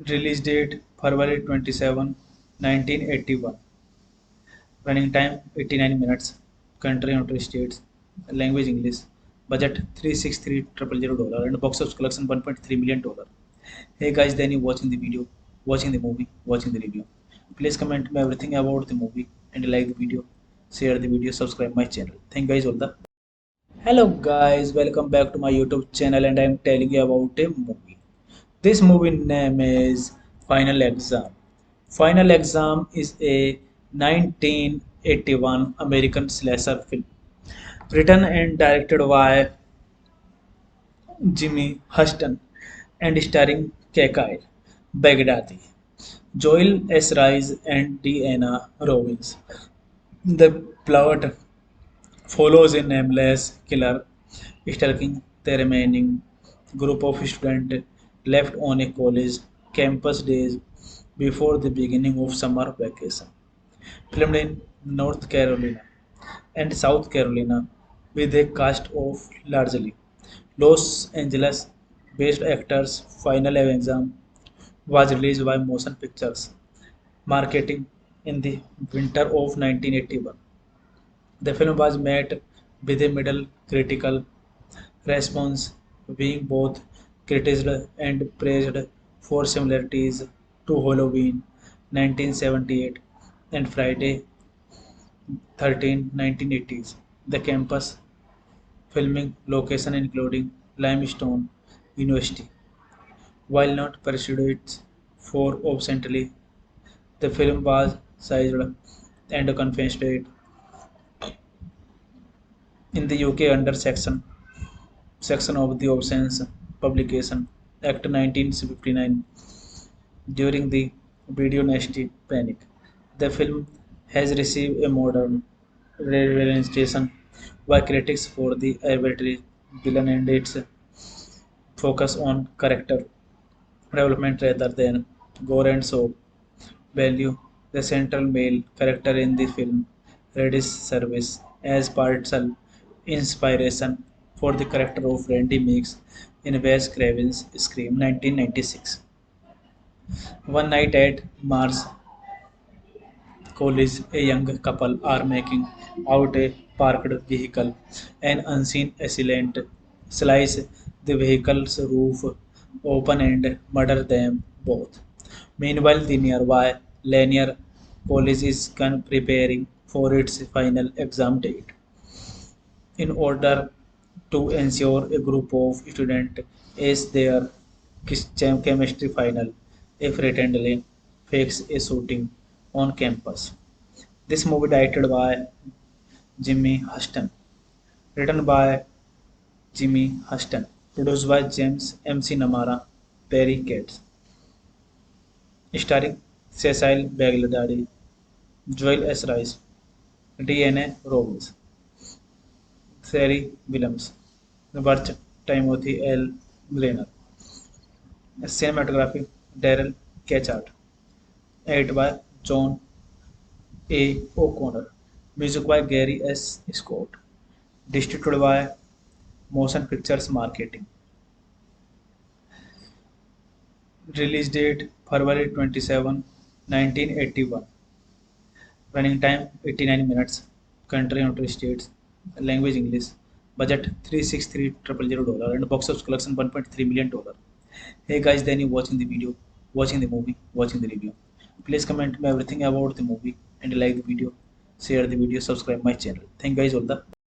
Release date February 27, 1981. Running time 89 minutes. Country United States. Language English. Budget $363,000 and box office collection $1.3 million. Hey guys, then you watching the video, watching the movie, watching the review. Please comment me everything about the movie and like the video, share the video, subscribe my channel. Thank you guys all the. Hello guys, welcome back to my YouTube channel and I am telling you about a movie. This movie name is Final Exam. Final Exam is a 1981 American slasher film written and directed by Jimmy Huston and starring Kyle Baghdadi, Joel S. Rice and Deanna Robbins. The plot follows a nameless killer stalking the remaining group of students left on a college campus days before the beginning of summer vacation. Filmed in North Carolina and South Carolina with a cast of largely Los Angeles based actors. Final Exam was released by Motion Pictures Marketing in the winter of 1981. The film was met with a middle critical response, being both criticized and praised for similarities to Halloween 1978 and Friday 13 1980s. The campus filming location including Limestone University. While not pursued for obscenely, the film was sized and confiscated in the UK under section of the Obscene Publication Act 1959 during the video nasty panic. The film has received a modern representation by critics for the arbitrary villain and its focus on character development rather than gore and soap value. The central male character in the film Reddy's service as partial inspiration for the character of Randy Meeks in Wes Craven's Scream 1996. One night at Mars College, a young couple are making out a parked vehicle. An unseen assailant slice the vehicle's roof open and murder them both. Meanwhile, the nearby Lanier College is preparing for its final exam date. In order to ensure a group of students ace their chemistry final, a fraternity fakes a shooting on campus. This movie directed by Jimmy Huston, written by Jimmy Huston, produced by James MC Namara, Perry Katz, starring Cecil Baghdadi, Joel S. Rice, D.N.A. Robbins, Sari Williams, Burt Timothy L. Glenner, cinematography Daryl Ketchart, edited by John A. O'Connor, music by Gary S. Scott, distributed by Motion Pictures Marketing. Release date February 27, 1981. Running time 89 minutes. Country United States. Language English. Budget $363,000 and box office collection $1.3 million. Hey guys, then you watching the video, watching the movie, watching the review. Please comment me everything about the movie and like the video, share the video, subscribe my channel. Thank you guys all the.